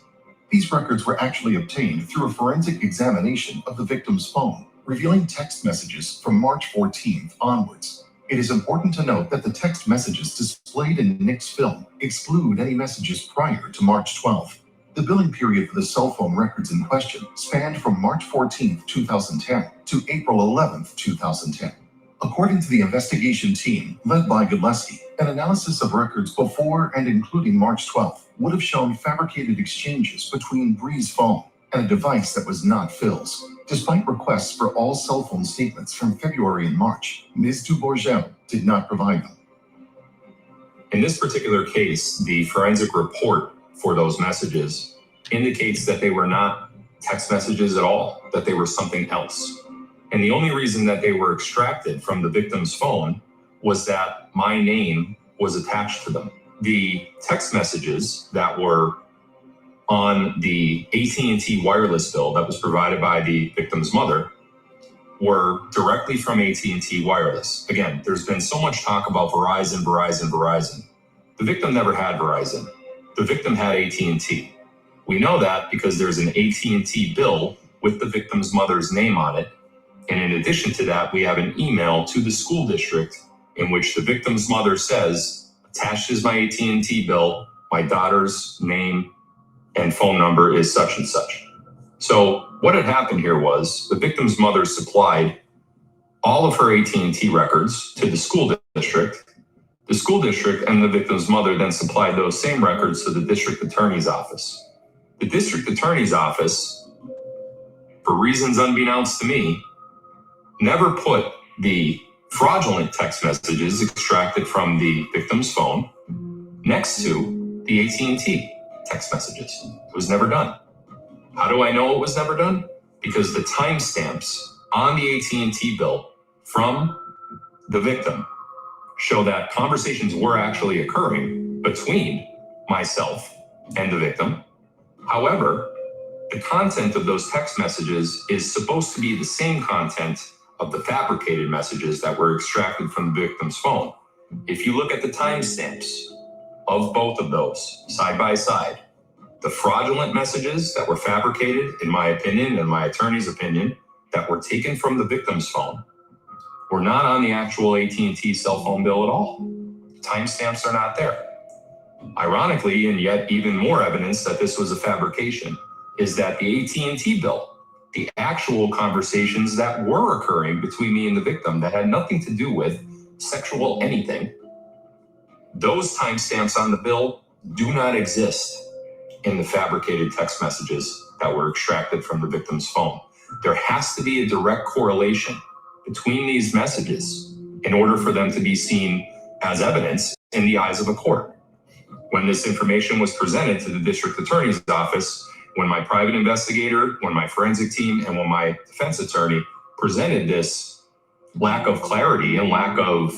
These records were actually obtained through a forensic examination of the victim's phone, revealing text messages from March 14th onwards. It is important to note that the text messages displayed in Nick's film exclude any messages prior to March 12th. The billing period for the cell phone records in question spanned from March 14th, 2010 to April 11th, 2010. According to the investigation team led by Godlewski, an analysis of records before and including March 12th would have shown fabricated exchanges between Bree's phone and a device that was not Phil's. Despite requests for all cell phone statements from February and March, Ms. Dubourgel did not provide them. In this particular case, the forensic report for those messages indicates that they were not text messages at all, that they were something else. And the only reason that they were extracted from the victim's phone was that my name was attached to them. The text messages that were on the AT&T wireless bill that was provided by the victim's mother were directly from AT&T Wireless. Again, there's been so much talk about Verizon. The victim never had Verizon. The victim had AT&T. We know that because there's an AT&T bill with the victim's mother's name on it. And in addition to that, we have an email to the school district in which the victim's mother says, attached is my AT&T bill, my daughter's name and phone number is such and such. So what had happened here was the victim's mother supplied all of her AT&T records to the school district. The school district and the victim's mother then supplied those same records to the district attorney's office. The district attorney's office, for reasons unbeknownst to me, never put the fraudulent text messages extracted from the victim's phone next to the AT&T text messages. It was never done. How do I know it was never done? Because the timestamps on the AT&T bill from the victim show that conversations were actually occurring between myself and the victim. However, the content of those text messages is supposed to be the same content of the fabricated messages that were extracted from the victim's phone. If you look at the timestamps of both of those side by side, the fraudulent messages that were fabricated, in my opinion and my attorney's opinion, that were taken from the victim's phone were not on the actual AT&T cell phone bill at all. Timestamps are not there. Ironically, and yet even more evidence that this was a fabrication, is that the AT&T bill, the actual conversations that were occurring between me and the victim that had nothing to do with sexual anything, those timestamps on the bill do not exist in the fabricated text messages that were extracted from the victim's phone. There has to be a direct correlation between these messages in order for them to be seen as evidence in the eyes of a court. When this information was presented to the district attorney's office, when my private investigator, when my forensic team, and when my defense attorney presented this lack of clarity and lack of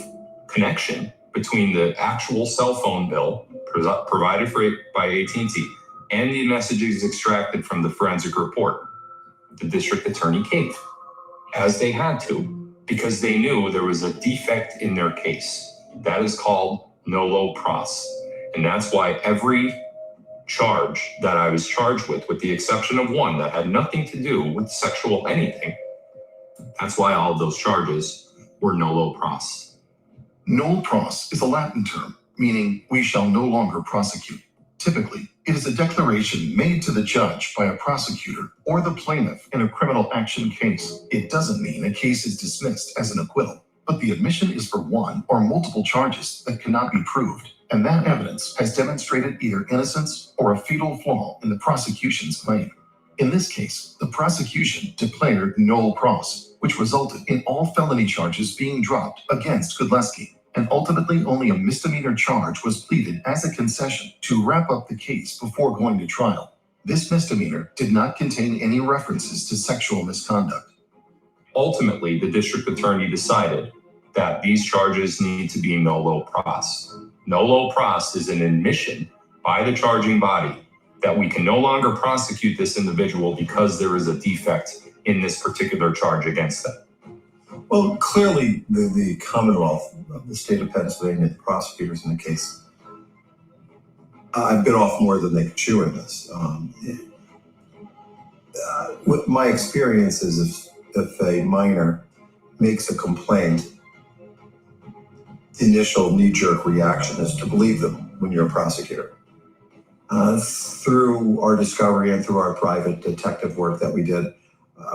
connection between the actual cell phone bill provided by AT&T and the messages extracted from the forensic report, the district attorney caved, as they had to, because they knew there was a defect in their case. That is called nolo pros. And that's why every charge that I was charged with the exception of one that had nothing to do with sexual anything, that's why all of those charges were nolo pros. Nol pros is a Latin term, meaning we shall no longer prosecute. Typically, it is a declaration made to the judge by a prosecutor or the plaintiff in a criminal action case. It doesn't mean a case is dismissed as an acquittal, but the admission is for one or multiple charges that cannot be proved, and that evidence has demonstrated either innocence or a fatal flaw in the prosecution's claim. In this case, the prosecution declared nol pros, which resulted in all felony charges being dropped against Godlewski, and ultimately only a misdemeanor charge was pleaded as a concession to wrap up the case before going to trial. This misdemeanor did not contain any references to sexual misconduct. Ultimately, the district attorney decided that these charges need to be nolo pros. Nolo pros is an admission by the charging body that we can no longer prosecute this individual because there is a defect in this particular charge against them. Well, clearly, the Commonwealth of the state of Pennsylvania, the prosecutors in the case, bit off more than they could chew in this. What my experience is, if a minor makes a complaint, the initial knee-jerk reaction is to believe them when you're a prosecutor. Through our discovery and through our private detective work that we did,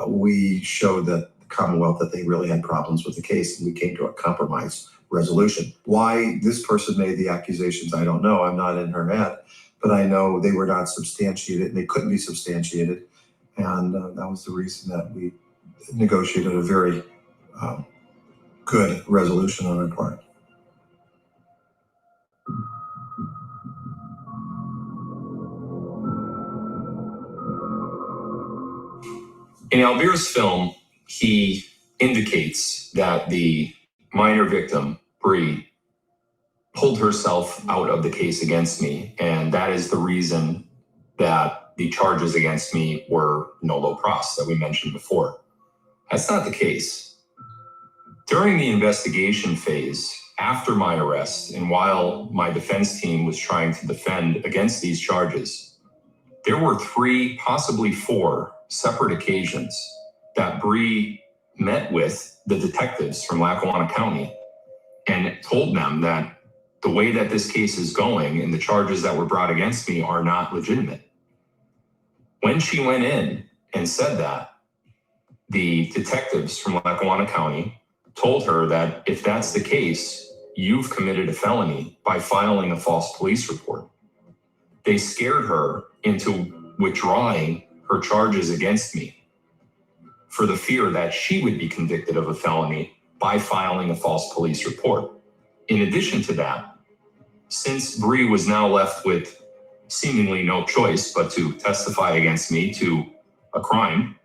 we showed that the Commonwealth, that they really had problems with the case, and we came to a compromise resolution. Why this person made the accusations, I don't know. I'm not in her head, but I know they were not substantiated, and they couldn't be substantiated, and that was the reason that we negotiated a very good resolution on our part. In Alvear's film, he indicates that the minor victim, Bree, pulled herself out of the case against me, and that is the reason that the charges against me were nolo pros that we mentioned before. That's not the case. During the investigation phase, after my arrest, and while my defense team was trying to defend against these charges, there were 3, possibly 4, separate occasions that Bree met with the detectives from Lackawanna County and told them that the way that this case is going and the charges that were brought against me are not legitimate. When she went in and said that, the detectives from Lackawanna County told her that if that's the case, you've committed a felony by filing a false police report. They scared her into withdrawing her charges against me for the fear that she would be convicted of a felony by filing a false police report. In addition to that, since Bree was now left with seemingly no choice but to testify against me to a crime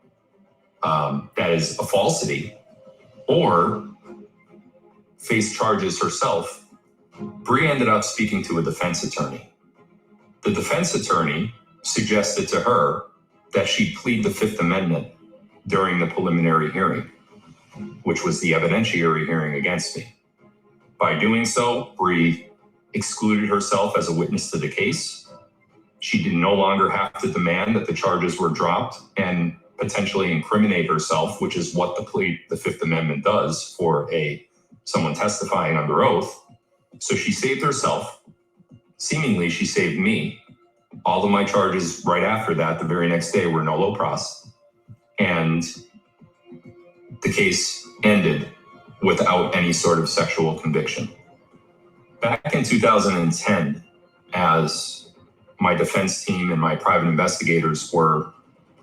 that is a falsity or face charges herself, Bree ended up speaking to a defense attorney. The defense attorney suggested to her that she'd plead the Fifth Amendment during the preliminary hearing, which was the evidentiary hearing against me. By doing so, Bree excluded herself as a witness to the case. She did no longer have to demand that the charges were dropped and potentially incriminate herself, which is what the Fifth Amendment does for someone testifying under oath. So she saved herself. Seemingly, she saved me. All of my charges right after that, the very next day, were nolo pros. And the case ended without any sort of sexual conviction. Back in 2010, as my defense team and my private investigators were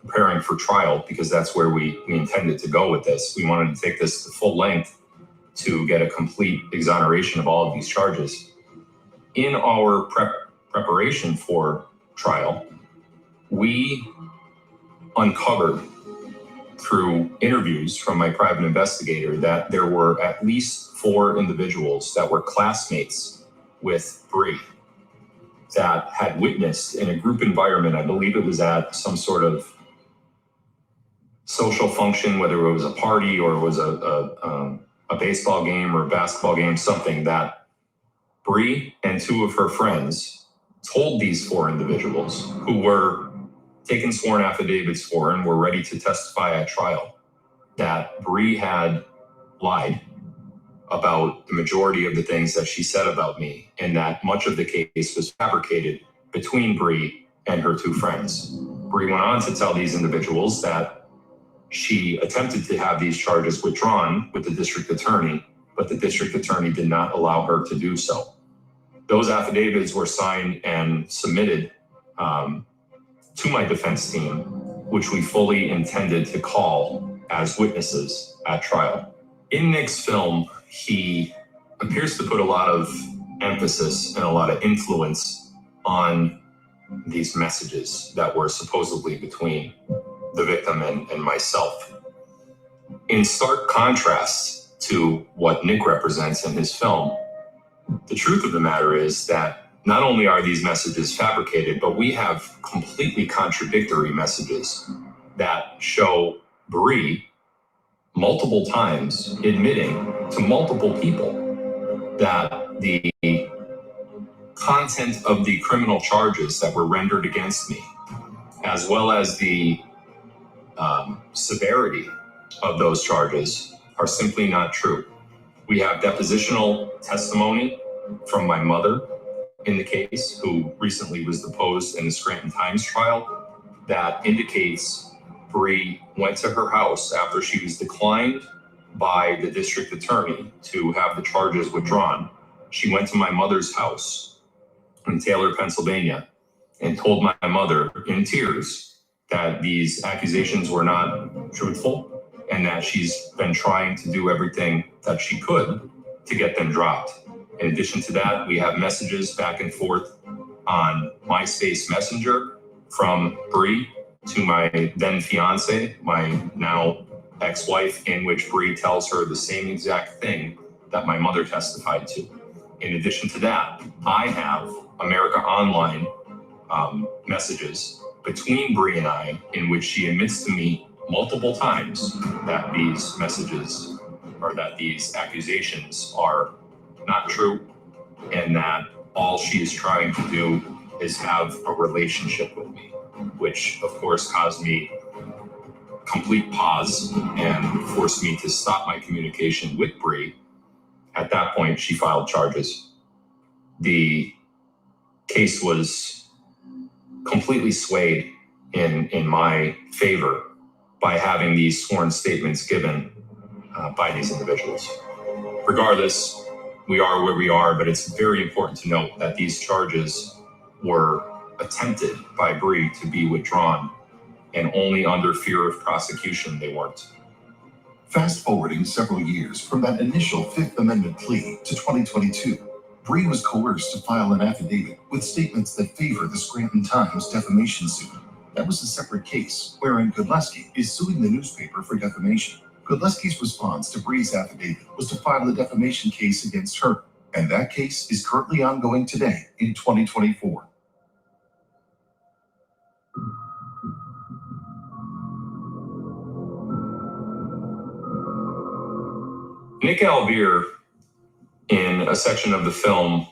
preparing for trial, because that's where we intended to go with this. We wanted to take this to full length to get a complete exoneration of all of these charges. In our preparation for trial, we uncovered through interviews from my private investigator that there were at least 4 individuals that were classmates with Bree that had witnessed in a group environment. I believe it was at some sort of social function, whether it was a party or it was a baseball game or a basketball game, something that Bree and 2 of her friends told these 4 individuals who were taken sworn affidavits for and were ready to testify at trial that Bree had lied about the majority of the things that she said about me, and that much of the case was fabricated between Bree and her 2 friends. Bree went on to tell these individuals that she attempted to have these charges withdrawn with the district attorney, but the district attorney did not allow her to do so. Those affidavits were signed and submitted to my defense team, which we fully intended to call as witnesses at trial. In Nick's film, he appears to put a lot of emphasis and a lot of influence on these messages that were supposedly between the victim and myself. In stark contrast to what Nick represents in his film, the truth of the matter is that not only are these messages fabricated, but we have completely contradictory messages that show Bree multiple times admitting to multiple people that the content of the criminal charges that were rendered against me, as well as the severity of those charges, are simply not true. We have depositional testimony from my mother in the case, who recently was deposed in the Scranton Times trial, that indicates Bree went to her house after she was declined by the district attorney to have the charges withdrawn. She went to my mother's house in Taylor, Pennsylvania, and told my mother in tears that these accusations were not truthful and that she's been trying to do everything that she could to get them dropped. In addition to that, we have messages back and forth on MySpace Messenger from Bree to my then fiance, my now ex-wife, in which Bree tells her the same exact thing that my mother testified to. In addition to that, I have America Online messages between Bree and I, in which she admits to me multiple times that these messages or that these accusations are not true, and that all she is trying to do is have a relationship with me, which of course caused me complete pause and forced me to stop my communication with Bree. At that point, she filed charges. The case was completely swayed in my favor by having these sworn statements given by these individuals. Regardless, we are where we are, but it's very important to note that these charges were attempted by Bree to be withdrawn, and only under fear of prosecution they weren't. Fast forwarding several years from that initial Fifth Amendment plea to 2022, Bree was coerced to file an affidavit with statements that favor the Scranton Times defamation suit. That was a separate case, wherein Godlewski is suing the newspaper for defamation. Godlewski's response to Bree's affidavit was to file a defamation case against her, and that case is currently ongoing today in 2024. Nick Alvear, in a section of the film,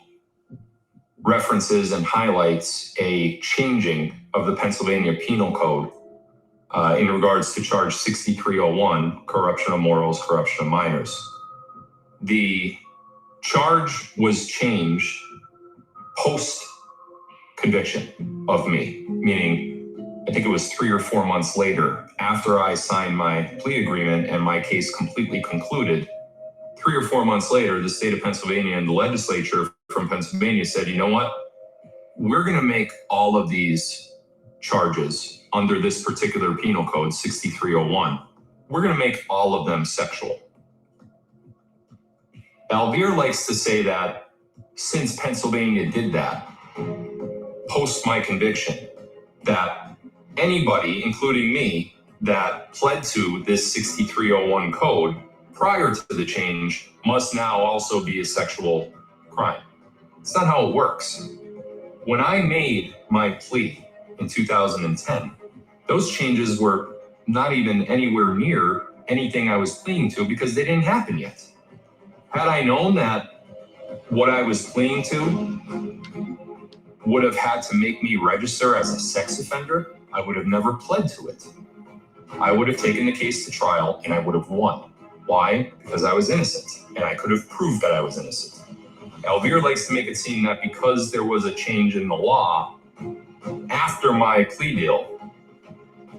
references and highlights a changing of the Pennsylvania Penal Code in regards to charge 6301, corruption of morals, corruption of minors. The charge was changed post-conviction of me, meaning I think it was 3 or 4 months later, after I signed my plea agreement and my case completely concluded. 3 or 4 months later, the state of Pennsylvania and the legislature from Pennsylvania said, you know what? We're going to make all of these charges under this particular penal code, 6301. We're going to make all of them sexual. Alvear likes to say that since Pennsylvania did that, post my conviction, that anybody, including me, that pled to this 6301 code prior to the change must now also be a sexual crime. It's not how it works. When I made my plea in 2010, those changes were not even anywhere near anything I was pleading to because they didn't happen yet. Had I known that what I was pleading to would have had to make me register as a sex offender, I would have never pled to it. I would have taken the case to trial and I would have won. Why? Because I was innocent and I could have proved that I was innocent. Alvear likes to make it seem that because there was a change in the law after my plea deal,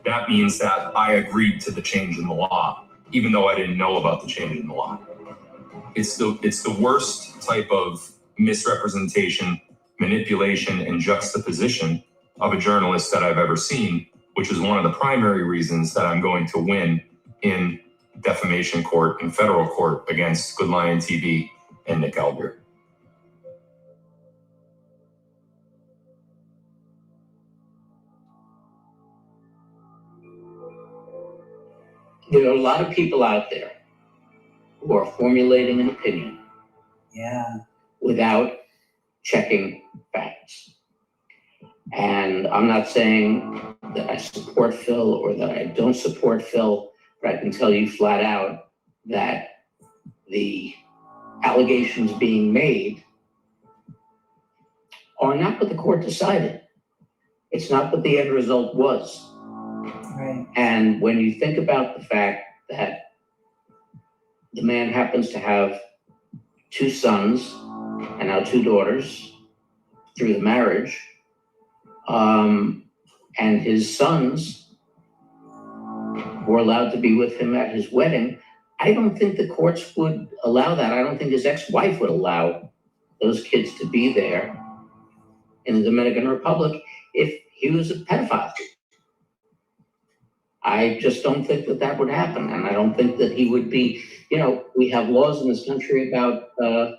that means that I agreed to the change in the law, even though I didn't know about the change in the law. It's the worst type of misrepresentation, manipulation, and juxtaposition of a journalist that I've ever seen, which is one of the primary reasons that I'm going to win in defamation court and federal court against Good Lion TV and Nick Alvear. There are a lot of people out there who are formulating an opinion without checking facts. And I'm not saying that I support Phil or that I don't support Phil, but I can tell you flat out that the allegations being made are not what the court decided. It's not what the end result was. Right. And when you think about the fact that the man happens to have 2 sons and now 2 daughters through the marriage, and his sons were allowed to be with him at his wedding, I don't think the courts would allow that. I don't think his ex-wife would allow those kids to be there in the Dominican Republic if he was a pedophile. I just don't think that that would happen. And I don't think that he would be, we have laws in this country about, what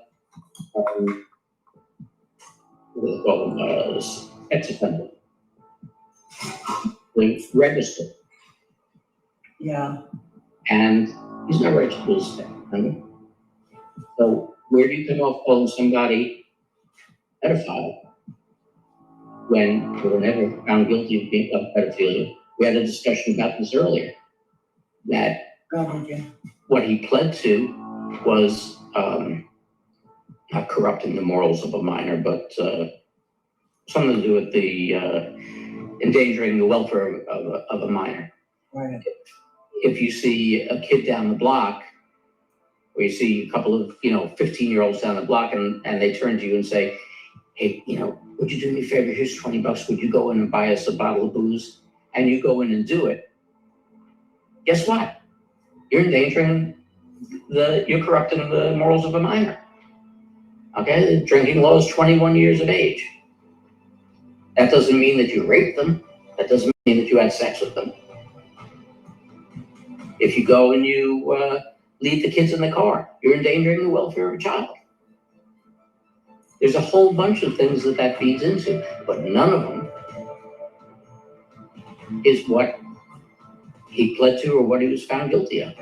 do they call them, sex offender. They register. Yeah. And he's not registered to his family. So where do you come off calling somebody pedophile when they were never found guilty of pedophilia? We had a discussion about this earlier, that what he pled to was not corrupting the morals of a minor, but something to do with the endangering the welfare of a minor. Right. If you see a kid down the block, or you see a couple of 15-year-olds down the block, and they turn to you and say, hey, would you do me a favor? Here's $20. Would you go in and buy us a bottle of booze? And you go in and do it. Guess what? You're endangering you're corrupting the morals of a minor. Okay, the drinking law is 21 years of age. That doesn't mean that you raped them. That doesn't mean that you had sex with them. If you go and you leave the kids in the car, you're endangering the welfare of a child. There's a whole bunch of things that feeds into, but none of them is what he pled to or what he was found guilty of.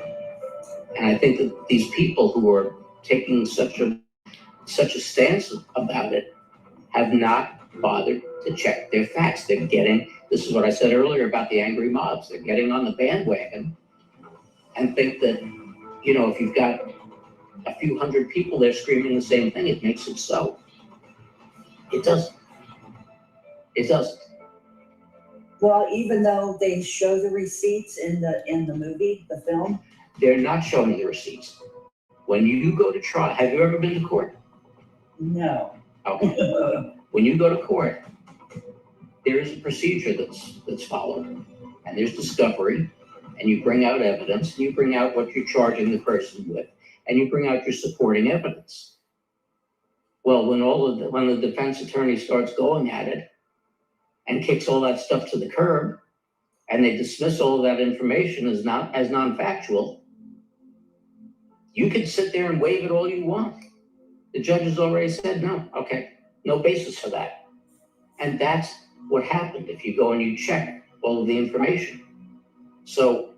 And I think that these people who are taking such a stance about it have not bothered to check their facts. They're getting, this is what I said earlier about the angry mobs, they're getting on the bandwagon and think that, if you've got a few hundred people there screaming the same thing, it makes it so. It doesn't. It doesn't. Well, even though they show the receipts in the movie, the film. They're not showing the receipts. When you go to trial, have you ever been to court? No. Okay. When you go to court, there is a procedure that's followed, and there's discovery, and you bring out evidence, and you bring out what you're charging the person with, and you bring out your supporting evidence. Well, when the defense attorney starts going at it and kicks all that stuff to the curb, and they dismiss all of that information as non-factual, you can sit there and wave it all you want. The judge has already said no. Okay, no basis for that. And that's what happened if you go and you check all of the information. So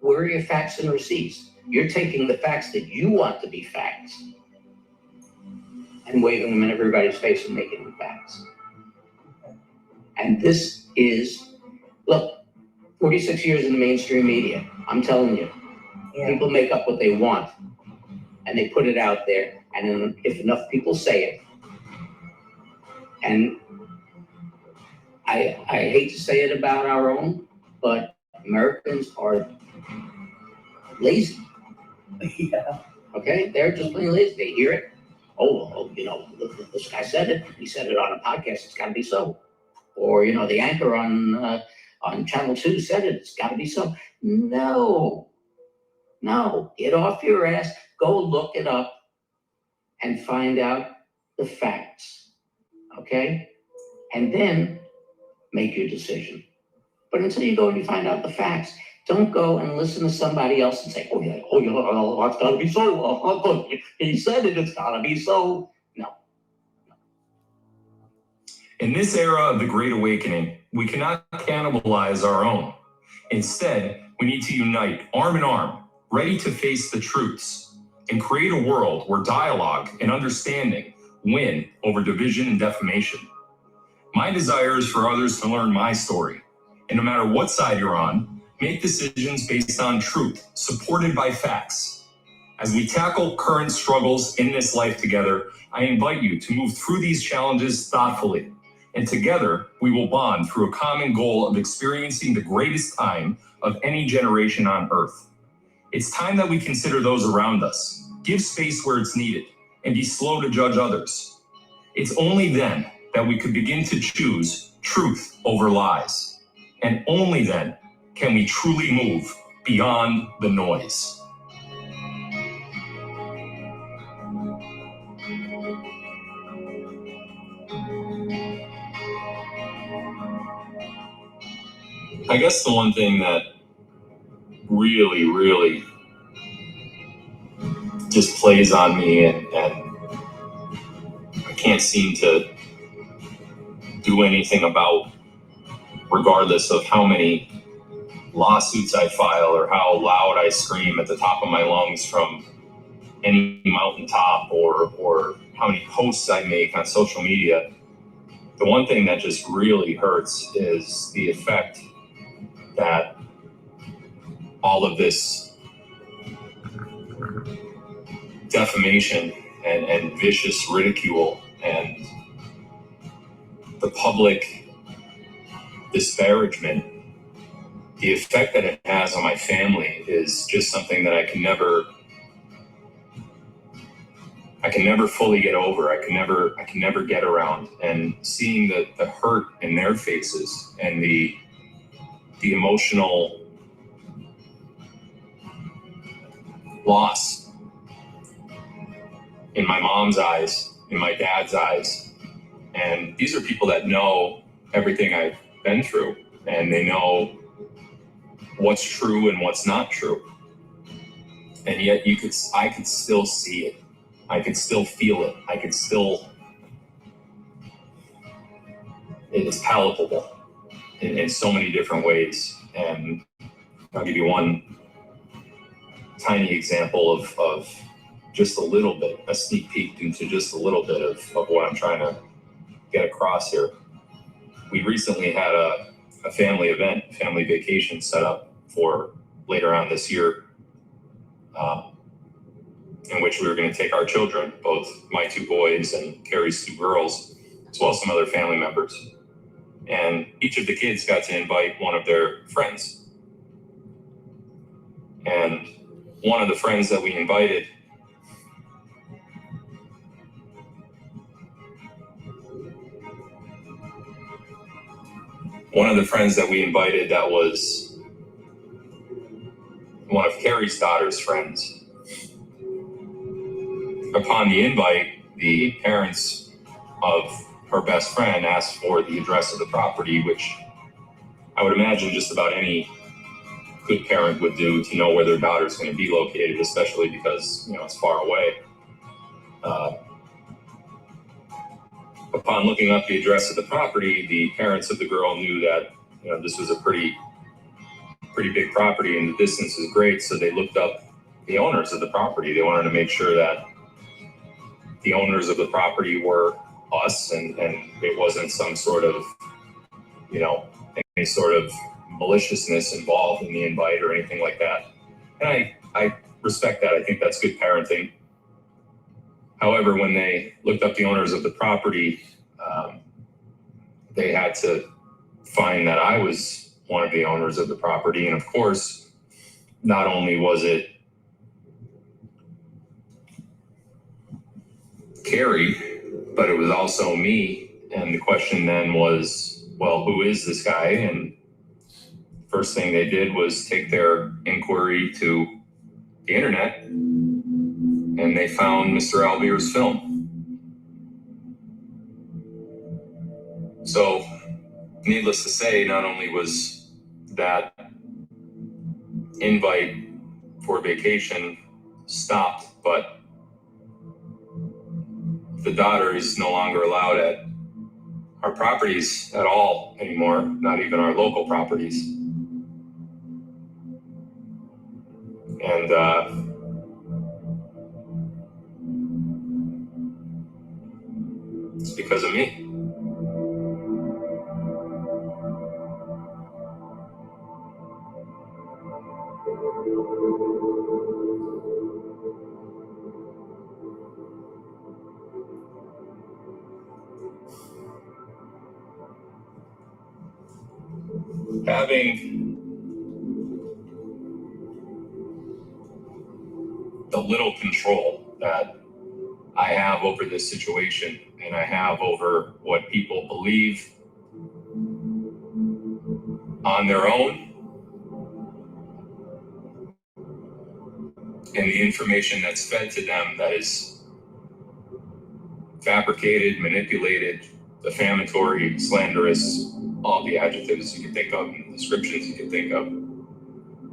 where are your facts and receipts? You're taking the facts that you want to be facts and waving them in everybody's face and making them facts. And this is, look, 46 years in the mainstream media, I'm telling you, Yeah. people make up what they want and they put it out there. And then if enough people say it, and I hate to say it about our own, but Americans are lazy. Yeah. Okay, they're just plain lazy. They hear it. Oh, well, you know, this guy said it. He said it on a podcast. It's got to be so. Or you know, the anchor on Channel 2 said it. It's got to be so. No, get off your ass. Go look it up and find out the facts. Okay, and then make your decision. But until you go and you find out the facts, don't go and listen to somebody else and say, oh yeah, it's gotta be so. He said it, it's gotta be so. No. In this era of the Great Awakening, we cannot cannibalize our own. Instead, we need to unite arm in arm, ready to face the truths, and create a world where dialogue and understanding win over division and defamation. My desire is for others to learn my story, and no matter what side you're on, make decisions based on truth, supported by facts. As we tackle current struggles in this life together, I invite you to move through these challenges thoughtfully, and together we will bond through a common goal of experiencing the greatest time of any generation on Earth. It's time that we consider those around us, give space where it's needed, and be slow to judge others. It's only then that we could begin to choose truth over lies. And only then can we truly move beyond the noise. I guess the one thing that really just plays on me and I can't seem to do anything about, regardless of how many lawsuits I file or how loud I scream at the top of my lungs from any mountaintop or how many posts I make on social media, the one thing that just really hurts is the effect that all of this defamation and vicious ridicule and the public disparagement, the effect that it has on my family is just something that I can never fully get over. I can never get around. And seeing the hurt in their faces and the emotional loss in my mom's eyes, in my dad's eyes. And these are people that know everything I've been through, and they know what's true and what's not true. And yet I could still see it. I could still feel it. It's palatable in so many different ways. And I'll give you one tiny example of just a little bit, a sneak peek into just a little bit of what I'm trying to get across here. We recently had a family event, family vacation set up for later on this year. in which we were going to take our children, both my 2 boys and Carrie's 2 girls, as well as some other family members. And each of the kids got to invite one of their friends. And one of the friends that we invited that was one of Carrie's daughter's friends. Upon the invite, the parents of her best friend asked for the address of the property, which I would imagine just about any good parent would do to know where their daughter's going to be located, especially because, it's far away. Upon looking up the address of the property, the parents of the girl knew that, this was a pretty big property and the distance is great. So they looked up the owners of the property. They wanted to make sure that the owners of the property were us and it wasn't some sort of, any sort of maliciousness involved in the invite or anything like that. And I respect that. I think that's good parenting. However, when they looked up the owners of the property, they had to find that I was one of the owners of the property. And of course, not only was it Carrie, but it was also me. And the question then was, well, who is this guy? And first thing they did was take their inquiry to the internet, and they found Mr. Alvear's film. So, needless to say, not only was that invite for vacation stopped, but the daughter is no longer allowed at our properties at all anymore, not even our local properties. And it's because of me. Having the little control that I have over this situation and I have over what people believe on their own and the information that's fed to them that is fabricated, manipulated, defamatory, slanderous, all the adjectives you can think of and descriptions you can think of.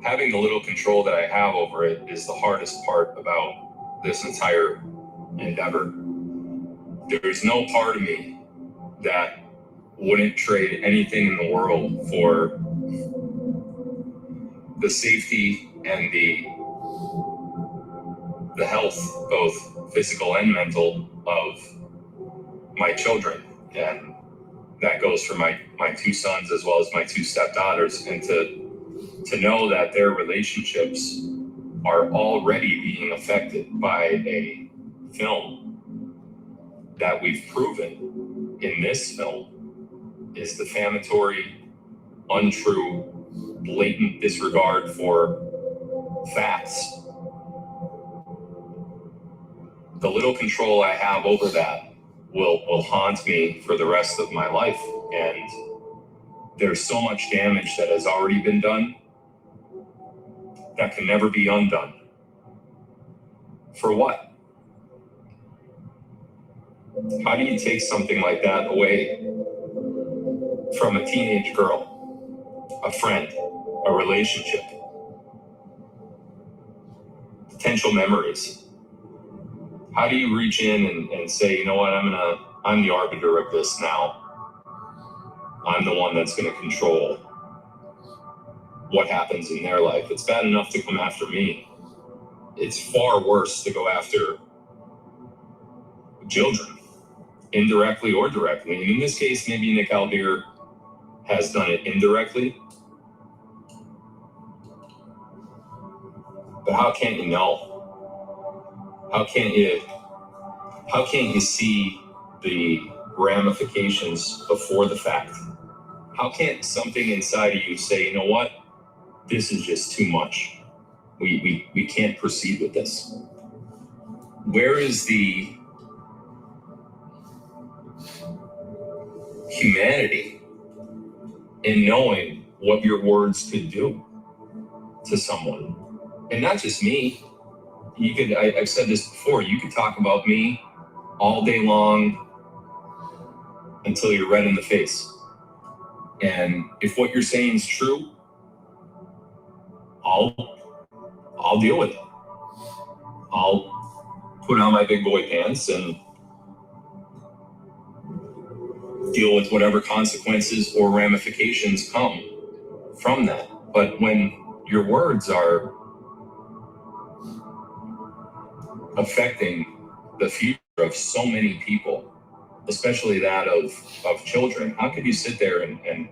Having the little control that I have over it is the hardest part about this entire endeavor. There's no part of me that wouldn't trade anything in the world for the safety and the health, both physical and mental, of my children. And that goes for my 2 sons as well as my 2 stepdaughters. And to know that their relationships are already being affected by a film that we've proven in this film is defamatory, untrue, blatant disregard for facts. The little control I have over that will haunt me for the rest of my life. And there's so much damage that has already been done that can never be undone. For what? How do you take something like that away from a teenage girl, a friend, a relationship, potential memories? How do you reach in and say, you know what, I'm the arbiter of this now. I'm the one that's going to control what happens in their life. It's bad enough to come after me. It's far worse to go after children, indirectly or directly. And in this case, maybe Nick Alvear has done it indirectly. But how can't you know? How can't you see the ramifications before the fact? How can't something inside of you say, you know what, this is just too much. We can't proceed with this. Where is the humanity in knowing what your words could do to someone? And not just me. I've said this before, you could talk about me all day long until you're red in the face. And if what you're saying is true, I'll deal with it. I'll put on my big boy pants and deal with whatever consequences or ramifications come from that. But when your words are affecting the future of so many people, especially that of children, how could you sit there and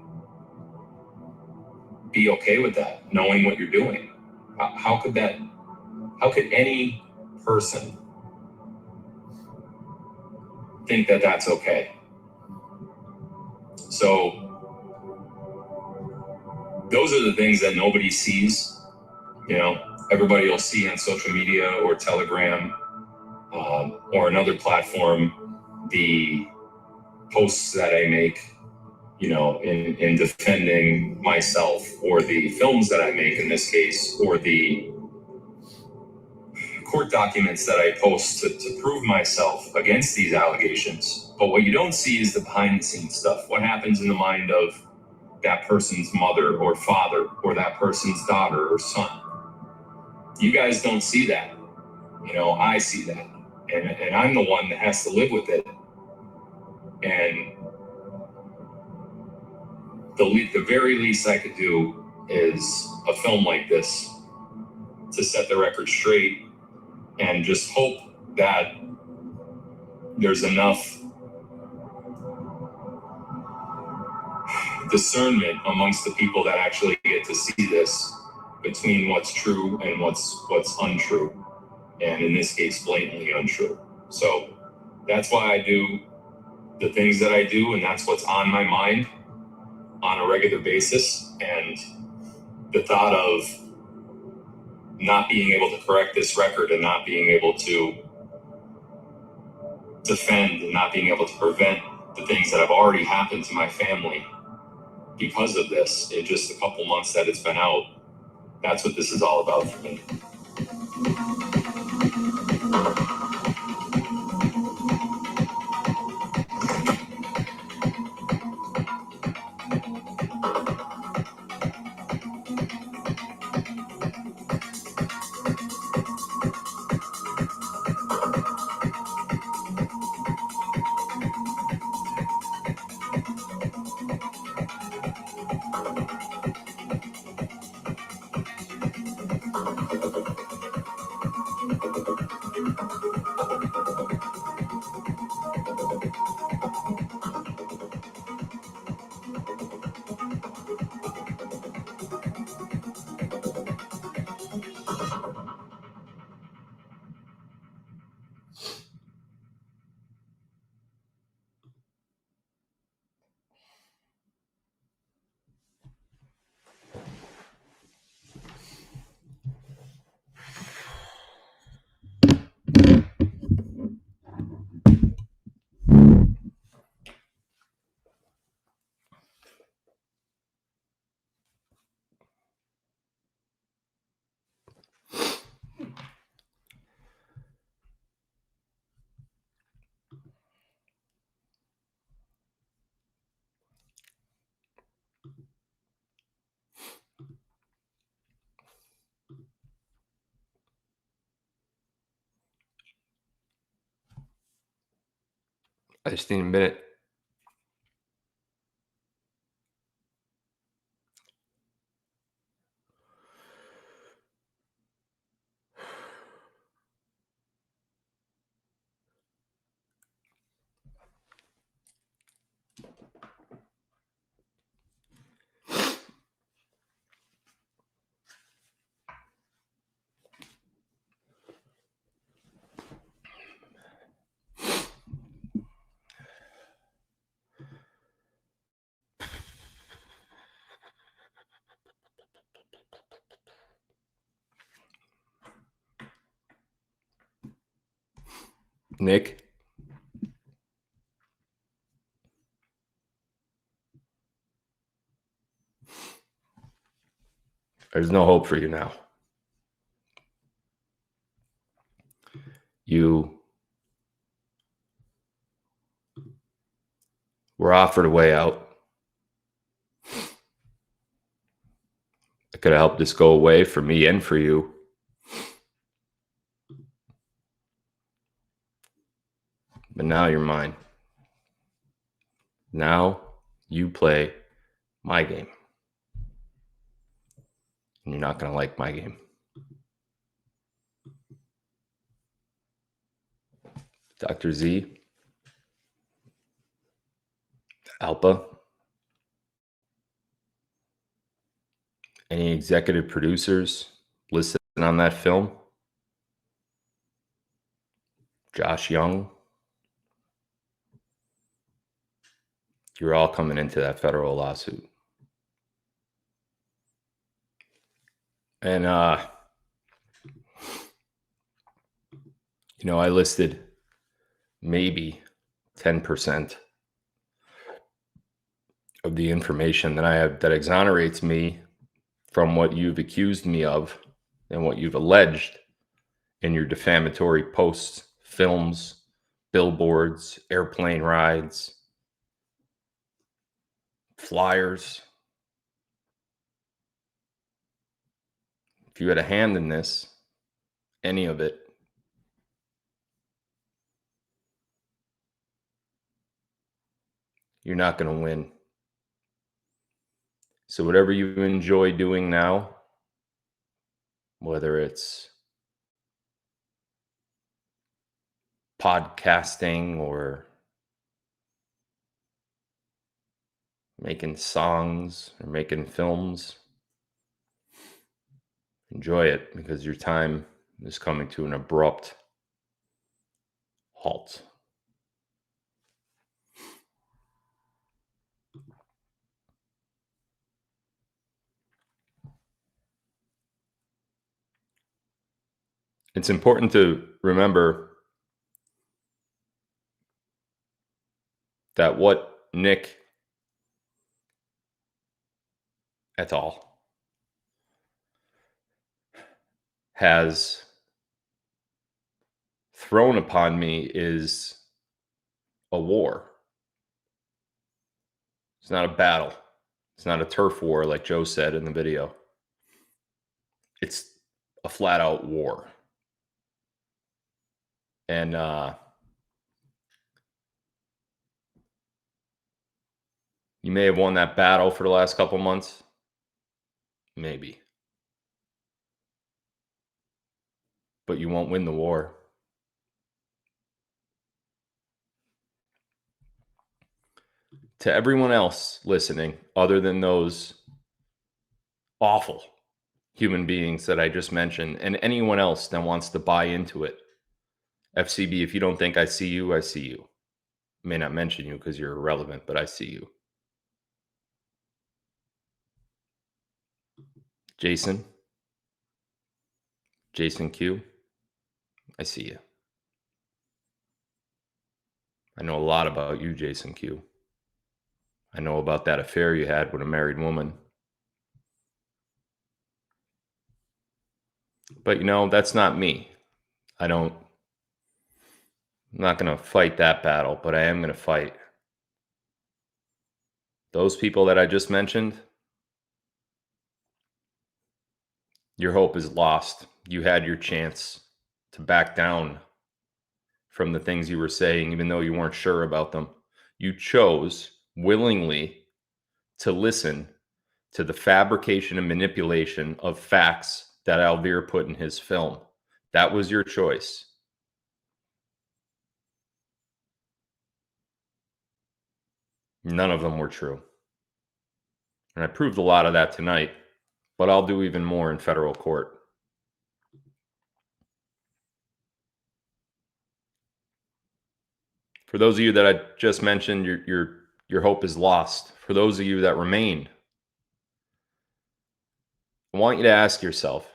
be okay with that, knowing what you're doing? How could any person think that that's okay? So those are the things that nobody sees. You know, everybody will see on social media or Telegram or another platform the posts that I make, you know, in defending myself, or the films that I make in this case, or the court documents that I post to prove myself against these allegations. But what you don't see is the behind the scenes stuff. What happens in the mind of that person's mother or father, or that person's daughter or son. You guys don't see that. You know, I see that. And I'm the one that has to live with it. And the very least I could do is a film like this to set the record straight, and just hope that there's enough discernment amongst the people that actually get to see this between what's true and what's untrue, and in this case blatantly untrue. So that's why I do the things that I do, and that's what's on my mind on a regular basis. And the thought of not being able to correct this record, and not being able to defend, and not being able to prevent the things that have already happened to my family because of this, in just a couple months that it's been out, that's what this is all about for me. I just need a minute. Nick, there's no hope for you now. You were offered a way out. I could have helped this go away for me and for you. But now you're mine. Now you play my game. And you're not going to like my game. Dr. Z, Alpa, any executive producers listed on that film? Josh Young, you're all coming into that federal lawsuit. And, I listed maybe 10% of the information that I have that exonerates me from what you've accused me of and what you've alleged in your defamatory posts, films, billboards, airplane rides, flyers. If you had a hand in this, any of it, you're not going to win. So whatever you enjoy doing now, whether it's podcasting or making songs or making films, enjoy it, because your time is coming to an abrupt halt. It's important to remember that what Nick et al. Has thrown upon me is a war. It's not a battle. It's not a turf war like Joe said in the video. It's a flat out war. And you may have won that battle for the last couple months. Maybe. But you won't win the war. To everyone else listening, other than those awful human beings that I just mentioned, and anyone else that wants to buy into it, FCB, if you don't think I see you, I see you. I may not mention you because you're irrelevant, but I see you. Jason Q, I see you. I know a lot about you, Jason Q. I know about that affair you had with a married woman. But that's not me. I'm not going to fight that battle, but I am going to fight those people that I just mentioned. Your hope is lost. You had your chance to back down from the things you were saying, even though you weren't sure about them. You chose willingly to listen to the fabrication and manipulation of facts that Alvear put in his film. That was your choice. None of them were true. And I proved a lot of that tonight, but I'll do even more in federal court. For those of you that I just mentioned, your hope is lost. For those of you that remain, I want you to ask yourself,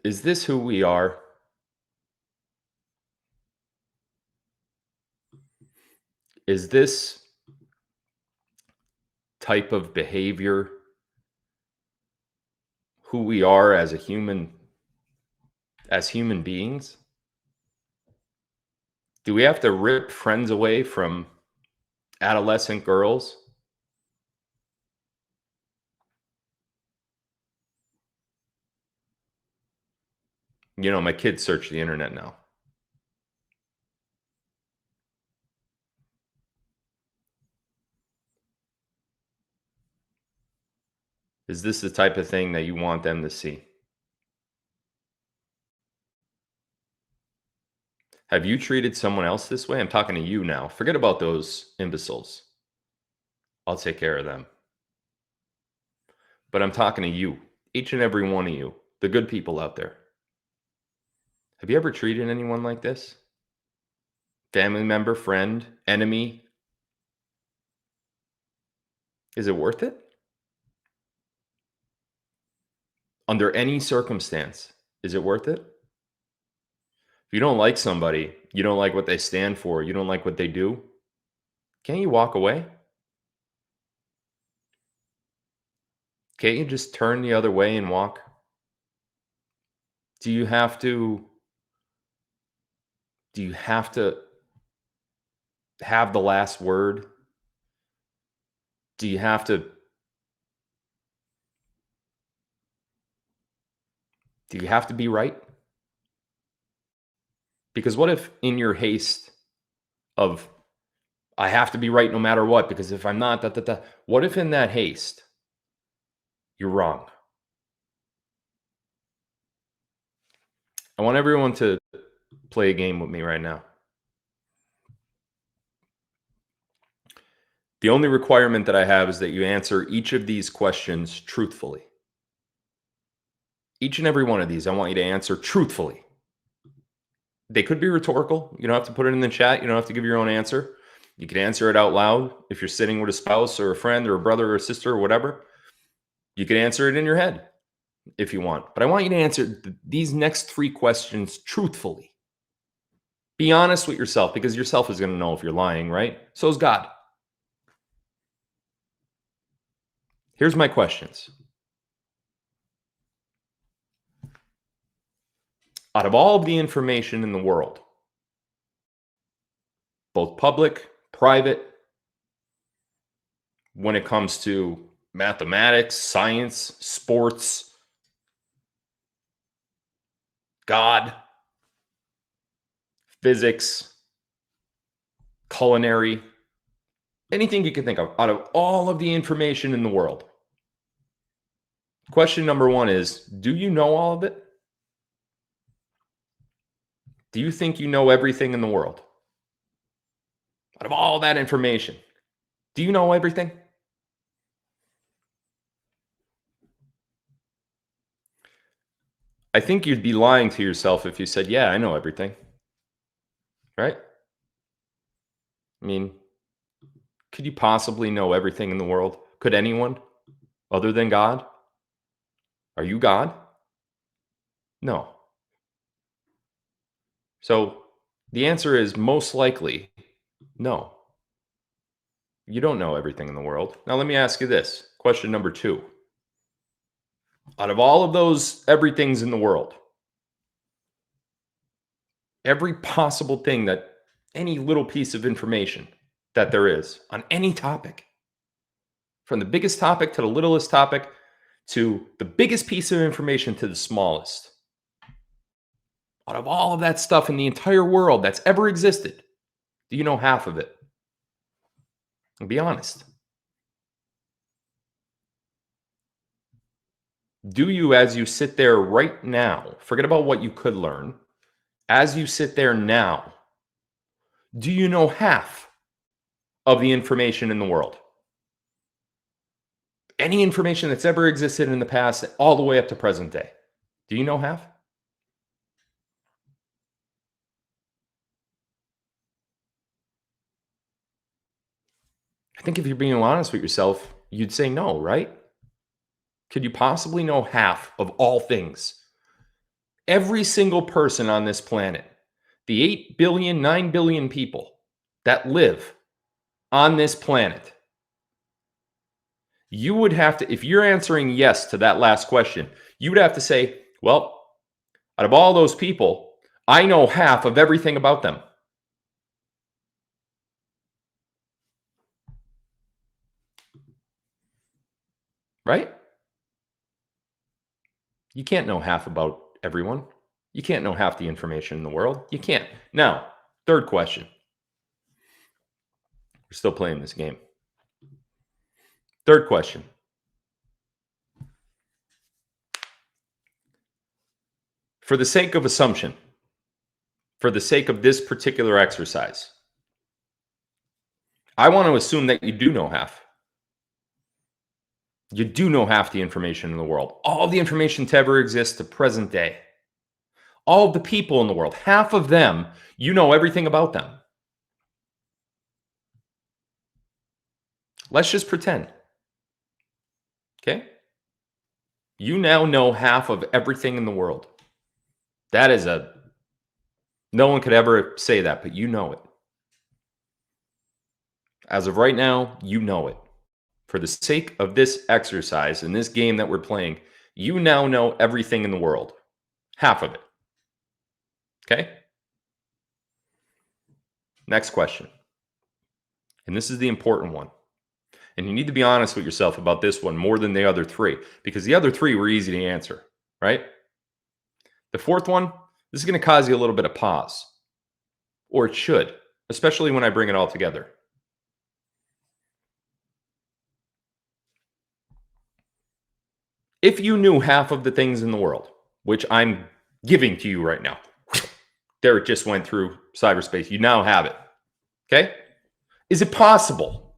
Is this who we are? Is this type of behavior who we are as human beings? Do we have to rip friends away from adolescent girls? You know, my kids search the internet now. Is this the type of thing that you want them to see? Have you treated someone else this way? I'm talking to you now. Forget about those imbeciles. I'll take care of them. But I'm talking to you, each and every one of you, the good people out there. Have you ever treated anyone like this? Family member, friend, enemy? Is it worth it? Under any circumstance, is it worth it? If you don't like somebody, you don't like what they stand for, you don't like what they do, can't you walk away? Can't you just turn the other way and walk? Do you have to have the last word? Do you have to be right? Because what if in your haste of, I have to be right no matter what, because if I'm not, what if in that haste, you're wrong? I want everyone to play a game with me right now. The only requirement that I have is that you answer each of these questions truthfully. Each and every one of these, I want you to answer truthfully. They could be rhetorical. You don't have to put it in the chat. You don't have to give your own answer. You can answer it out loud. If you're sitting with a spouse or a friend or a brother or a sister or whatever, you can answer it in your head if you want. But I want you to answer these next 3 questions truthfully. Be honest with yourself, because yourself is going to know if you're lying, right? So is God. Here's my questions. Out of all of the information in the world, both public, private, when it comes to mathematics, science, sports, God, physics, culinary, anything you can think of, out of all of the information in the world. Question number 1 is, do you know all of it? Do you think you know everything in the world? Out of all that information, do you know everything? I think you'd be lying to yourself if you said, yeah, I know everything. Right? I mean, could you possibly know everything in the world? Could anyone other than God? Are you God? No. So the answer is most likely no. You don't know everything in the world. Now let me ask you this. Question number 2. Out of all of those everythings in the world, every possible thing, that any little piece of information that there is on any topic, from the biggest topic to the littlest topic, to the biggest piece of information to the smallest, out of all of that stuff in the entire world that's ever existed, do you know half of it? And be honest. Do you, as you sit there right now, forget about what you could learn, as you sit there now, do you know half of the information in the world? Any information that's ever existed in the past, all the way up to present day. Do you know half? I think if you're being honest with yourself, you'd say no, right? Could you possibly know half of all things Every single person on this planet, the 8 billion, 9 billion people that live on this planet, you would have to, if you're answering yes to that last question, you would have to say, well, out of all those people, I know half of everything about them. Right? You can't know half about everyone. You can't know half the information in the world. You can't. Now, third question. We're still playing this game. Third question. For the sake of assumption, for the sake of this particular exercise, I want to assume that you do know half. You do know half the information in the world. All the information to ever exist to present day. All of the people in the world, half of them, you know everything about them. Let's just pretend. Okay? You now know half of everything in the world. That is no one could ever say that, but you know it. As of right now, you know it. For the sake of this exercise and this game that we're playing, you now know everything in the world. Half of it. Okay? Next question. And this is the important one. And you need to be honest with yourself about this one more than the other three, because the other three were easy to answer, right? The fourth one, this is going to cause you a little bit of pause. Or it should, especially when I bring it all together. If you knew half of the things in the world, which I'm giving to you right now, there it just went through cyberspace. You now have it. Okay? Is it possible?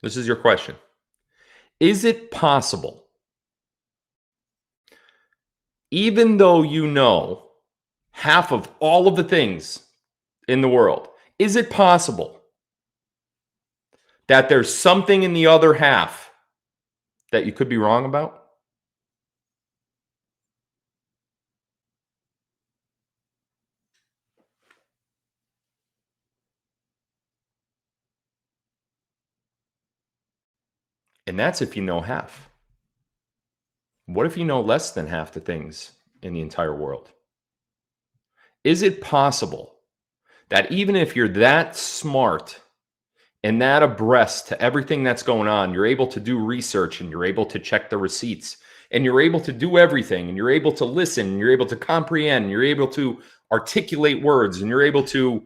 This is your question. Is it possible, even though you know half of all of the things in the world, is it possible that there's something in the other half that you could be wrong about? And that's if you know half. What if you know less than half the things in the entire world? Is it possible that even if you're that smart and that abreast to everything that's going on, you're able to do research and you're able to check the receipts and you're able to do everything and you're able to listen and you're able to comprehend and you're able to articulate words and you're able to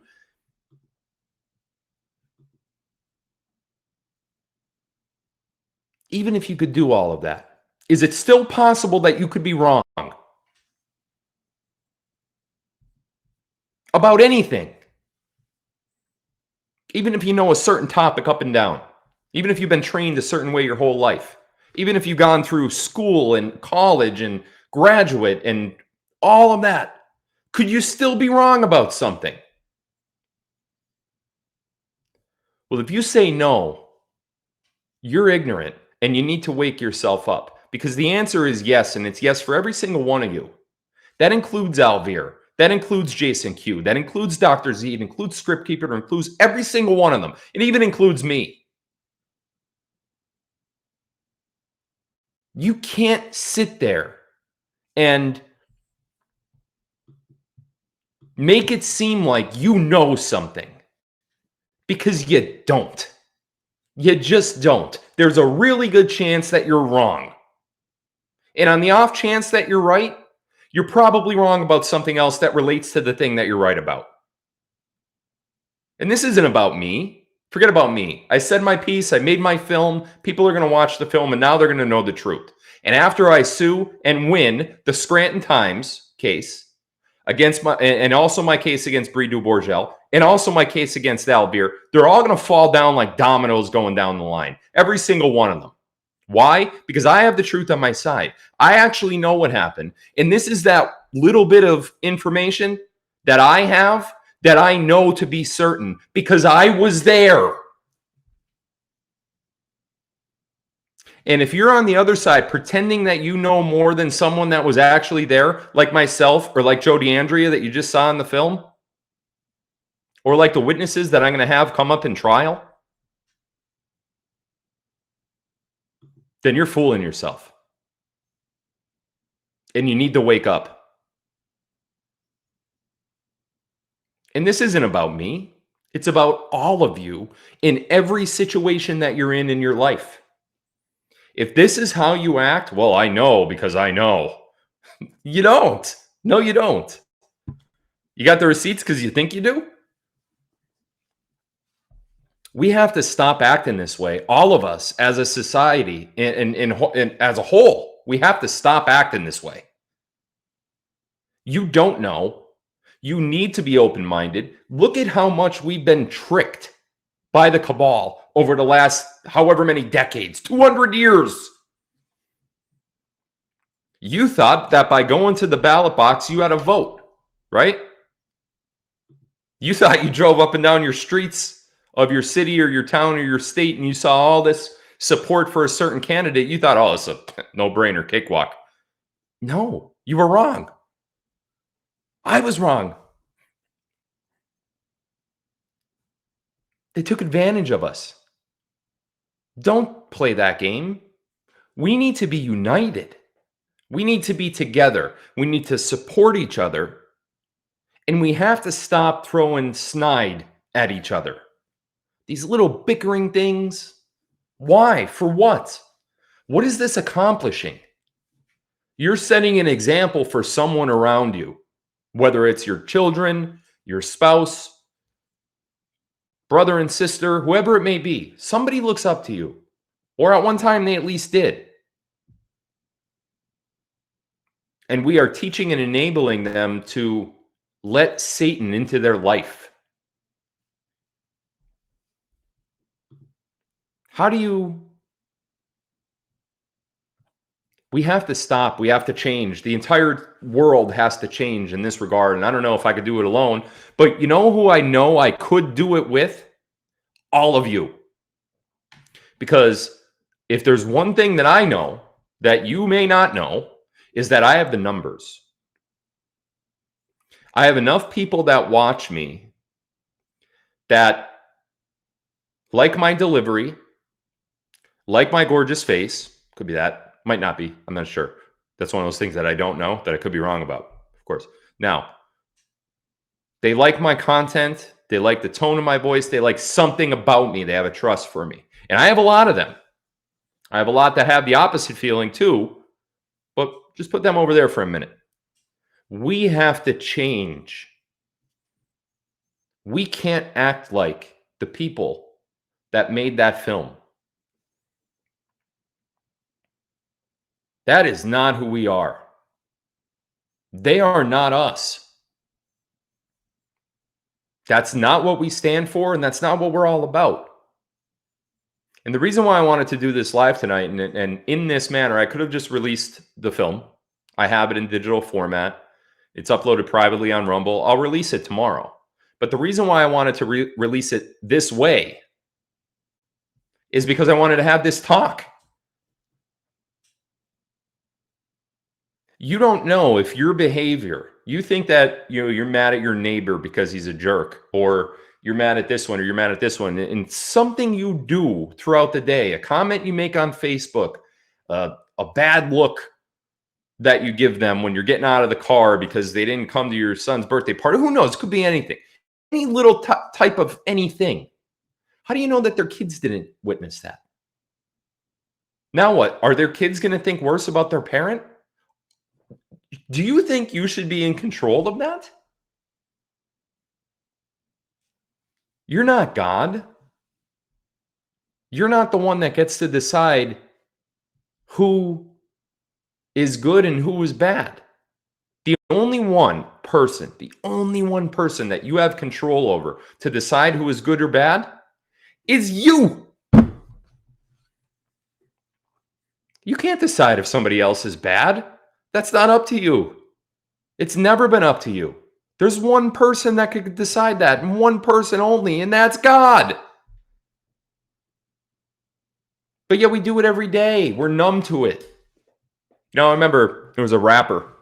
even if you could do all of that, is it still possible that you could be wrong about anything? Even if you know a certain topic up and down, even if you've been trained a certain way your whole life, even if you've gone through school and college and graduate and all of that, could you still be wrong about something? Well, if you say no, you're ignorant and you need to wake yourself up, because the answer is yes, and it's yes for every single one of you. That includes Alvear. That includes Jason Q. That includes Dr. Z. It includes Scriptkeeper. It includes every single one of them. It even includes me. You can't sit there and make it seem like you know something, because you don't. You just don't. There's a really good chance that you're wrong. And on the off chance that you're right, you're probably wrong about something else that relates to the thing that you're right about. And this isn't about me. Forget about me. I said my piece. I made my film. People are going to watch the film, and now they're going to know the truth. And after I sue and win the Scranton Times case against and also my case against Brie Dubourgel, and also my case against Alvear, they're all going to fall down like dominoes going down the line. Every single one of them. Why? Because I have the truth on my side. I actually know what happened. And this is that little bit of information that I have that I know to be certain because I was there. And if you're on the other side pretending that you know more than someone that was actually there, like myself or like Joe DeAndrea that you just saw in the film, or like the witnesses that I'm going to have come up in trial, then you're fooling yourself. And you need to wake up. And this isn't about me. It's about all of you in every situation that you're in your life. If this is how you act, well, I know because I know. You don't. No, you don't. You got the receipts because you think you do? We have to stop acting this way. All of us as a society and as a whole, we have to stop acting this way. You don't know. You need to be open-minded. Look at how much we've been tricked by the cabal over the last however many decades, 200 years. You thought that by going to the ballot box, you had a vote, right? You thought you drove up and down your streets of your city or your town or your state and you saw all this support for a certain candidate. You thought, oh, it's a no-brainer, cakewalk. No, you were wrong. I was wrong. They took advantage of us. Don't play that game. We need to be united. We need to be together. We need to support each other. And we have to stop throwing snide at each other. These little bickering things. Why? For what? What is this accomplishing? You're setting an example for someone around you, whether it's your children, your spouse, brother and sister, whoever it may be. Somebody looks up to you, or at one time they at least did. And we are teaching and enabling them to let Satan into their life. How do you... We have to stop. We have to change. The entire world has to change in this regard. And I don't know if I could do it alone. But you know I could do it with? All of you. Because if there's one thing that I know that you may not know, is that I have the numbers. I have enough people that watch me that like my delivery, like my gorgeous face. Could be that. Might not be. I'm not sure. That's one of those things that I don't know, that I could be wrong about, of course. Now, they like my content. They like the tone of my voice. They like something about me. They have a trust for me. And I have a lot of them. I have a lot that have the opposite feeling too, but just put them over there for a minute. We have to change. We can't act like the people that made that film. That is not who we are. They are not us. That's not what we stand for, and that's not what we're all about. And the reason why I wanted to do this live tonight, and in this manner, I could have just released the film. I have it in digital format. It's uploaded privately on Rumble. I'll release it tomorrow. But the reason why I wanted to release it this way is because I wanted to have this talk. You don't know if your behavior, you think that you're mad at your neighbor because he's a jerk, or you're mad at this one, or you're mad at this one, and something you do throughout the day, a comment you make on Facebook, a bad look that you give them when you're getting out of the car because they didn't come to your son's birthday party. Who knows? It could be anything. Any little type of anything. How do you know that their kids didn't witness that? Now what? Are their kids going to think worse about their parent? Do you think you should be in control of that? You're not God. You're not the one that gets to decide who is good and who is bad. The only one person that you have control over to decide who is good or bad is you. You can't decide if somebody else is bad. That's not up to you. It's never been up to you. There's one person that could decide that, and one person only, and that's God. But yet we do it every day. We're numb to it. You know, I remember there was a rapper.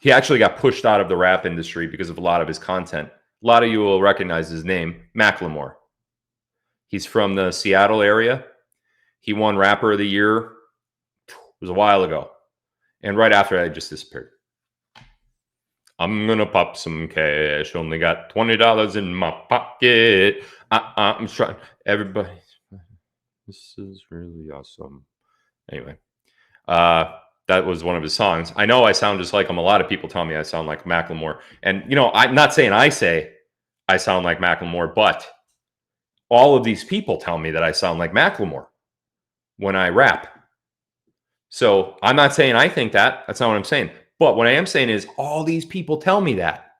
He actually got pushed out of the rap industry because of a lot of his content. A lot of you will recognize his name, Macklemore. He's from the Seattle area. He won Rapper of the Year. It was a while ago. And right after that, it just disappeared. I'm going to pop some cash. Only got $20 in my pocket. I'm trying. Everybody. This is really awesome. Anyway. That was one of his songs. I know I sound just like him. A lot of people tell me I sound like Macklemore. And, you know, I'm not saying I say I sound like Macklemore, but all of these people tell me that I sound like Macklemore when I rap. So I'm not saying I think that. That's not what I'm saying. But what I am saying is all these people tell me that.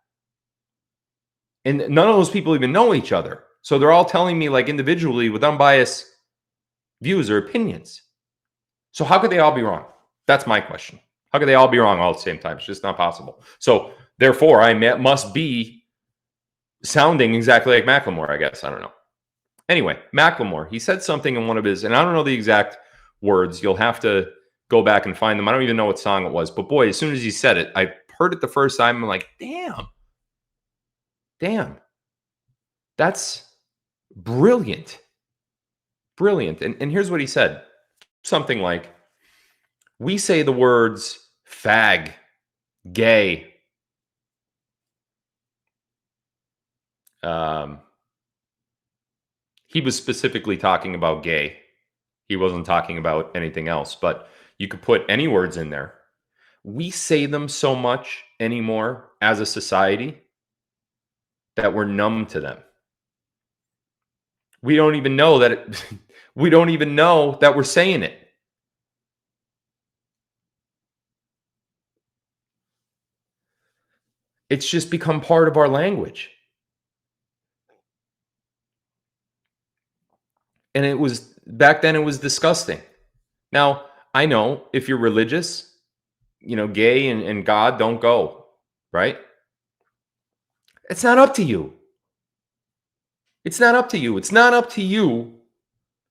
And none of those people even know each other. So they're all telling me like individually with unbiased views or opinions. So how could they all be wrong? That's my question. How could they all be wrong all at the same time? It's just not possible. So therefore, I must be sounding exactly like Macklemore, I guess. I don't know. Anyway, Macklemore, he said something in one of his, and I don't know the exact words. You'll have to go back and find them. I don't even know what song it was. But boy, as soon as he said it, I heard it the first time. I'm like, damn. That's brilliant. Brilliant. And here's what he said. Something like, we say the words fag, gay, he was specifically talking about gay. He wasn't talking about anything else, but you could put any words in there. We say them so much anymore as a society that we're numb to them. We don't even know that we don't even know that we're saying it. It's just become part of our language. And it was, back then it was disgusting. Now, I know if you're religious, you know, gay and God don't go, right? It's not up to you. It's not up to you. It's not up to you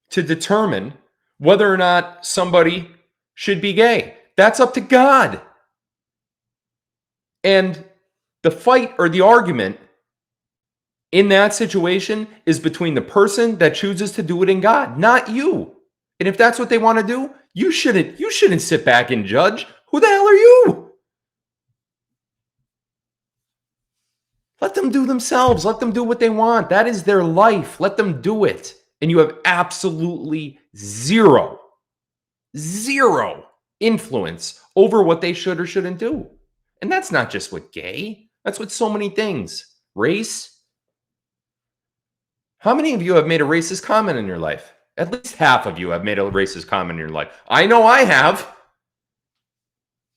to determine whether or not somebody should be gay. That's up to God. And the fight or the argument in that situation is between the person that chooses to do it and God, not you. And if that's what they want to do, you shouldn't sit back and judge. Who the hell are you? Let them do themselves. Let them do what they want. That is their life. Let them do it. And you have absolutely zero influence over what they should or shouldn't do. And that's not just with gay. That's with so many things. Race. How many of you have made a racist comment in your life? At least half of you have made a racist comment in your life. I know I have.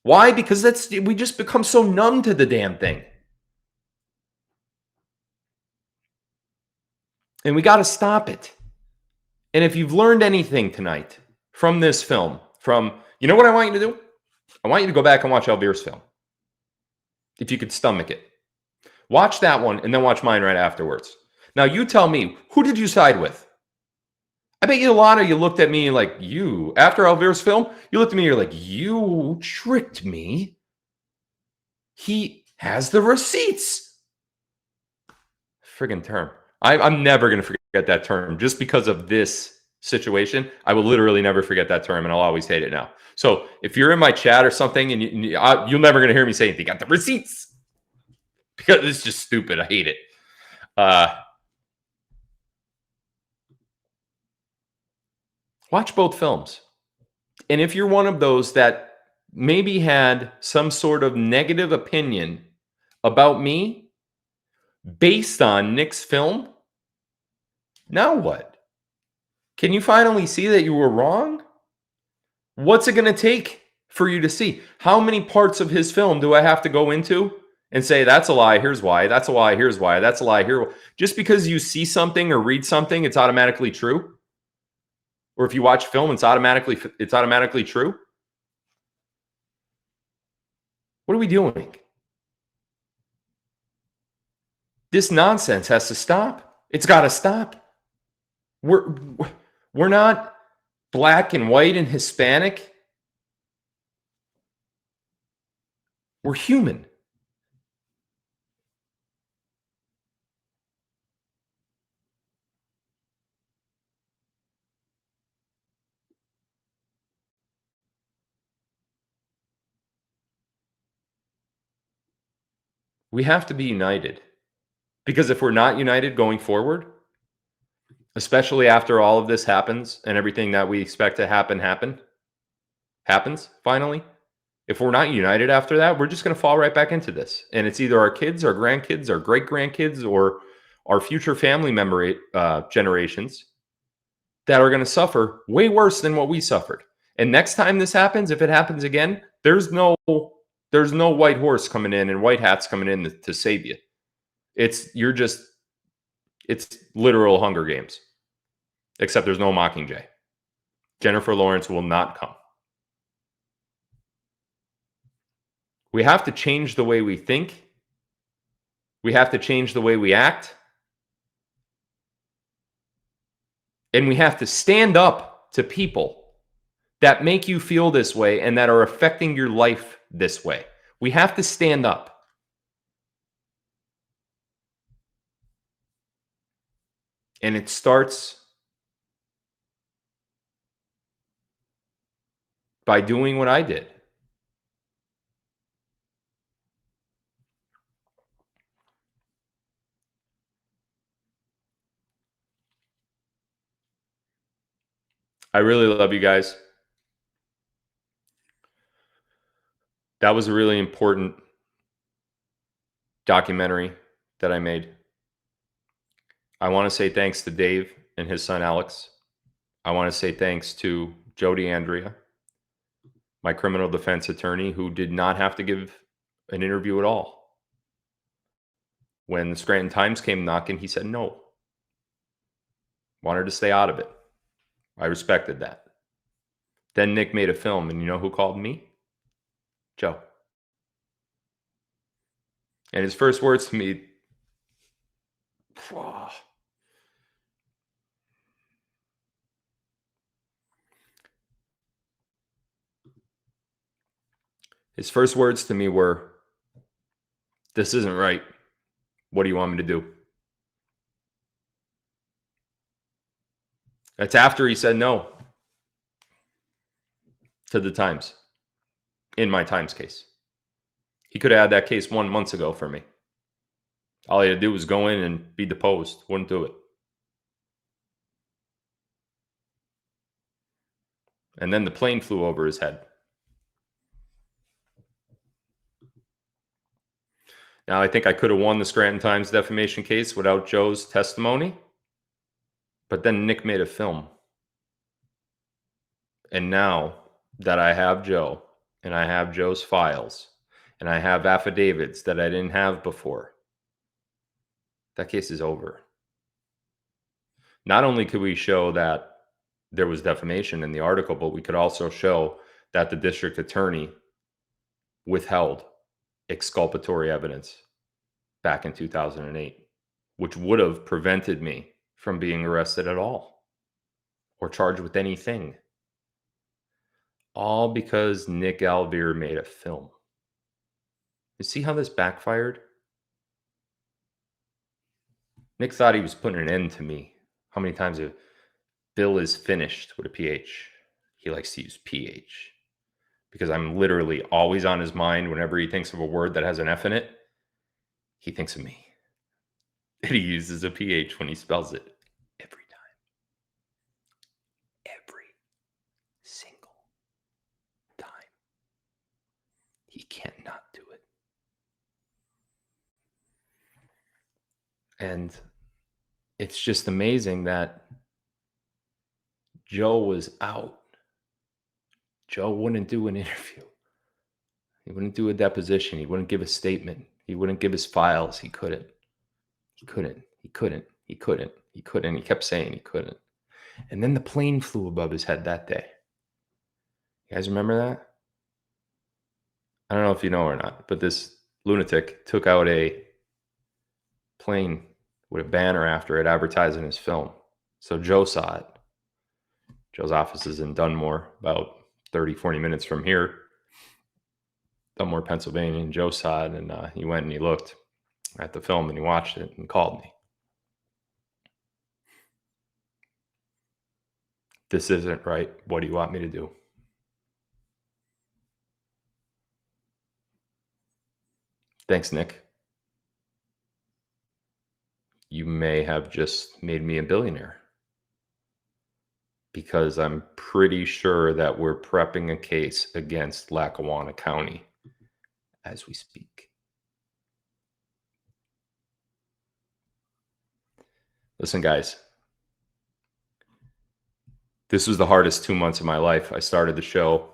Why? Because we just become so numb to the damn thing. And we got to stop it. And if you've learned anything tonight from this film, you know what I want you to do? I want you to go back and watch Elvira's film. If you could stomach it. Watch that one and then watch mine right afterwards. Now you tell me, who did you side with? I bet you a lot of you looked at me like, you, after Elvira's film, you looked at me and you're like, you tricked me. He has the receipts. Friggin' term. I'm never going to forget that term just because of this situation. I will literally never forget that term and I'll always hate it now. So if you're in my chat or something and you're never going to hear me say anything, got the receipts. Because it's just stupid. I hate it. Watch both films. And if you're one of those that maybe had some sort of negative opinion about me based on Nick's film, now what? Can you finally see that you were wrong? What's it going to take for you to see? How many parts of his film do I have to go into and say, that's a lie, here's why, that's a lie, here's why, that's a lie, here? Just because you see something or read something, it's automatically true? Or if you watch film, it's automatically true? What are we doing? This nonsense has to stop. It's got to stop. We're We're not black and white and Hispanic. We're human. We have to be united. Because if we're not united going forward, especially after all of this happens and everything that we expect to happens finally, if we're not united after that, we're just going to fall right back into this. And it's either our kids, our grandkids, our great-grandkids, or our future family member generations that are going to suffer way worse than what we suffered. And next time this happens, if it happens again, there's no white horse coming in and white hats coming in to save you. It's literal Hunger Games. Except there's no Mockingjay. Jennifer Lawrence will not come. We have to change the way we think. We have to change the way we act. And we have to stand up to people that make you feel this way and that are affecting your life this way. We have to stand up. And it starts by doing what I did. I really love you guys. That was a really important documentary that I made. I want to say thanks to Dave and his son Alex. I want to say thanks to Jody Andrea, my criminal defense attorney, who did not have to give an interview at all. When the Scranton Times came knocking, he said no. Wanted to stay out of it. I respected that. Then Nick made a film, and you know who called me? Joe. And his first words to me, his first words to me were, "This isn't right. What do you want me to do?" That's after he said no to the Times, in my Times case. He could have had that case 1 month ago for me. All he had to do was go in and be deposed. Wouldn't do it. And then the plane flew over his head. Now, I think I could have won the Scranton Times defamation case without Joe's testimony. But then Nick made a film. And now that I have Joe, and I have Joe's files, and I have affidavits that I didn't have before, that case is over. Not only could we show that there was defamation in the article, but we could also show that the district attorney withheld exculpatory evidence back in 2008, which would have prevented me from being arrested at all or charged with anything. All because Nick Alvear made a film. You see how this backfired? Nick thought he was putting an end to me. How many times have Bill is finished with a PH? He likes to use PH because I'm literally always on his mind whenever he thinks of a word that has an F in it. He thinks of me. And he uses a PH when he spells it every time. Every single time. He cannot do it. And it's just amazing that Joe was out. Joe wouldn't do an interview. He wouldn't do a deposition. He wouldn't give a statement. He wouldn't give his files. He couldn't. He couldn't. He couldn't. He couldn't. He couldn't. He kept saying he couldn't. And then the plane flew above his head that day. You guys remember that? I don't know if you know or not, but this lunatic took out a plane with a banner after it advertising his film. So Joe saw it. Joe's office is in Dunmore, about 30, 40 minutes from here. Dunmore, Pennsylvania, and Joe saw it, and he went and he looked at the film and he watched it and called me. This isn't right. What do you want me to do? Thanks, Nick. You may have just made me a billionaire, because I'm pretty sure that we're prepping a case against Lackawanna County as we speak. Listen, guys, this was the hardest 2 months of my life. I started the show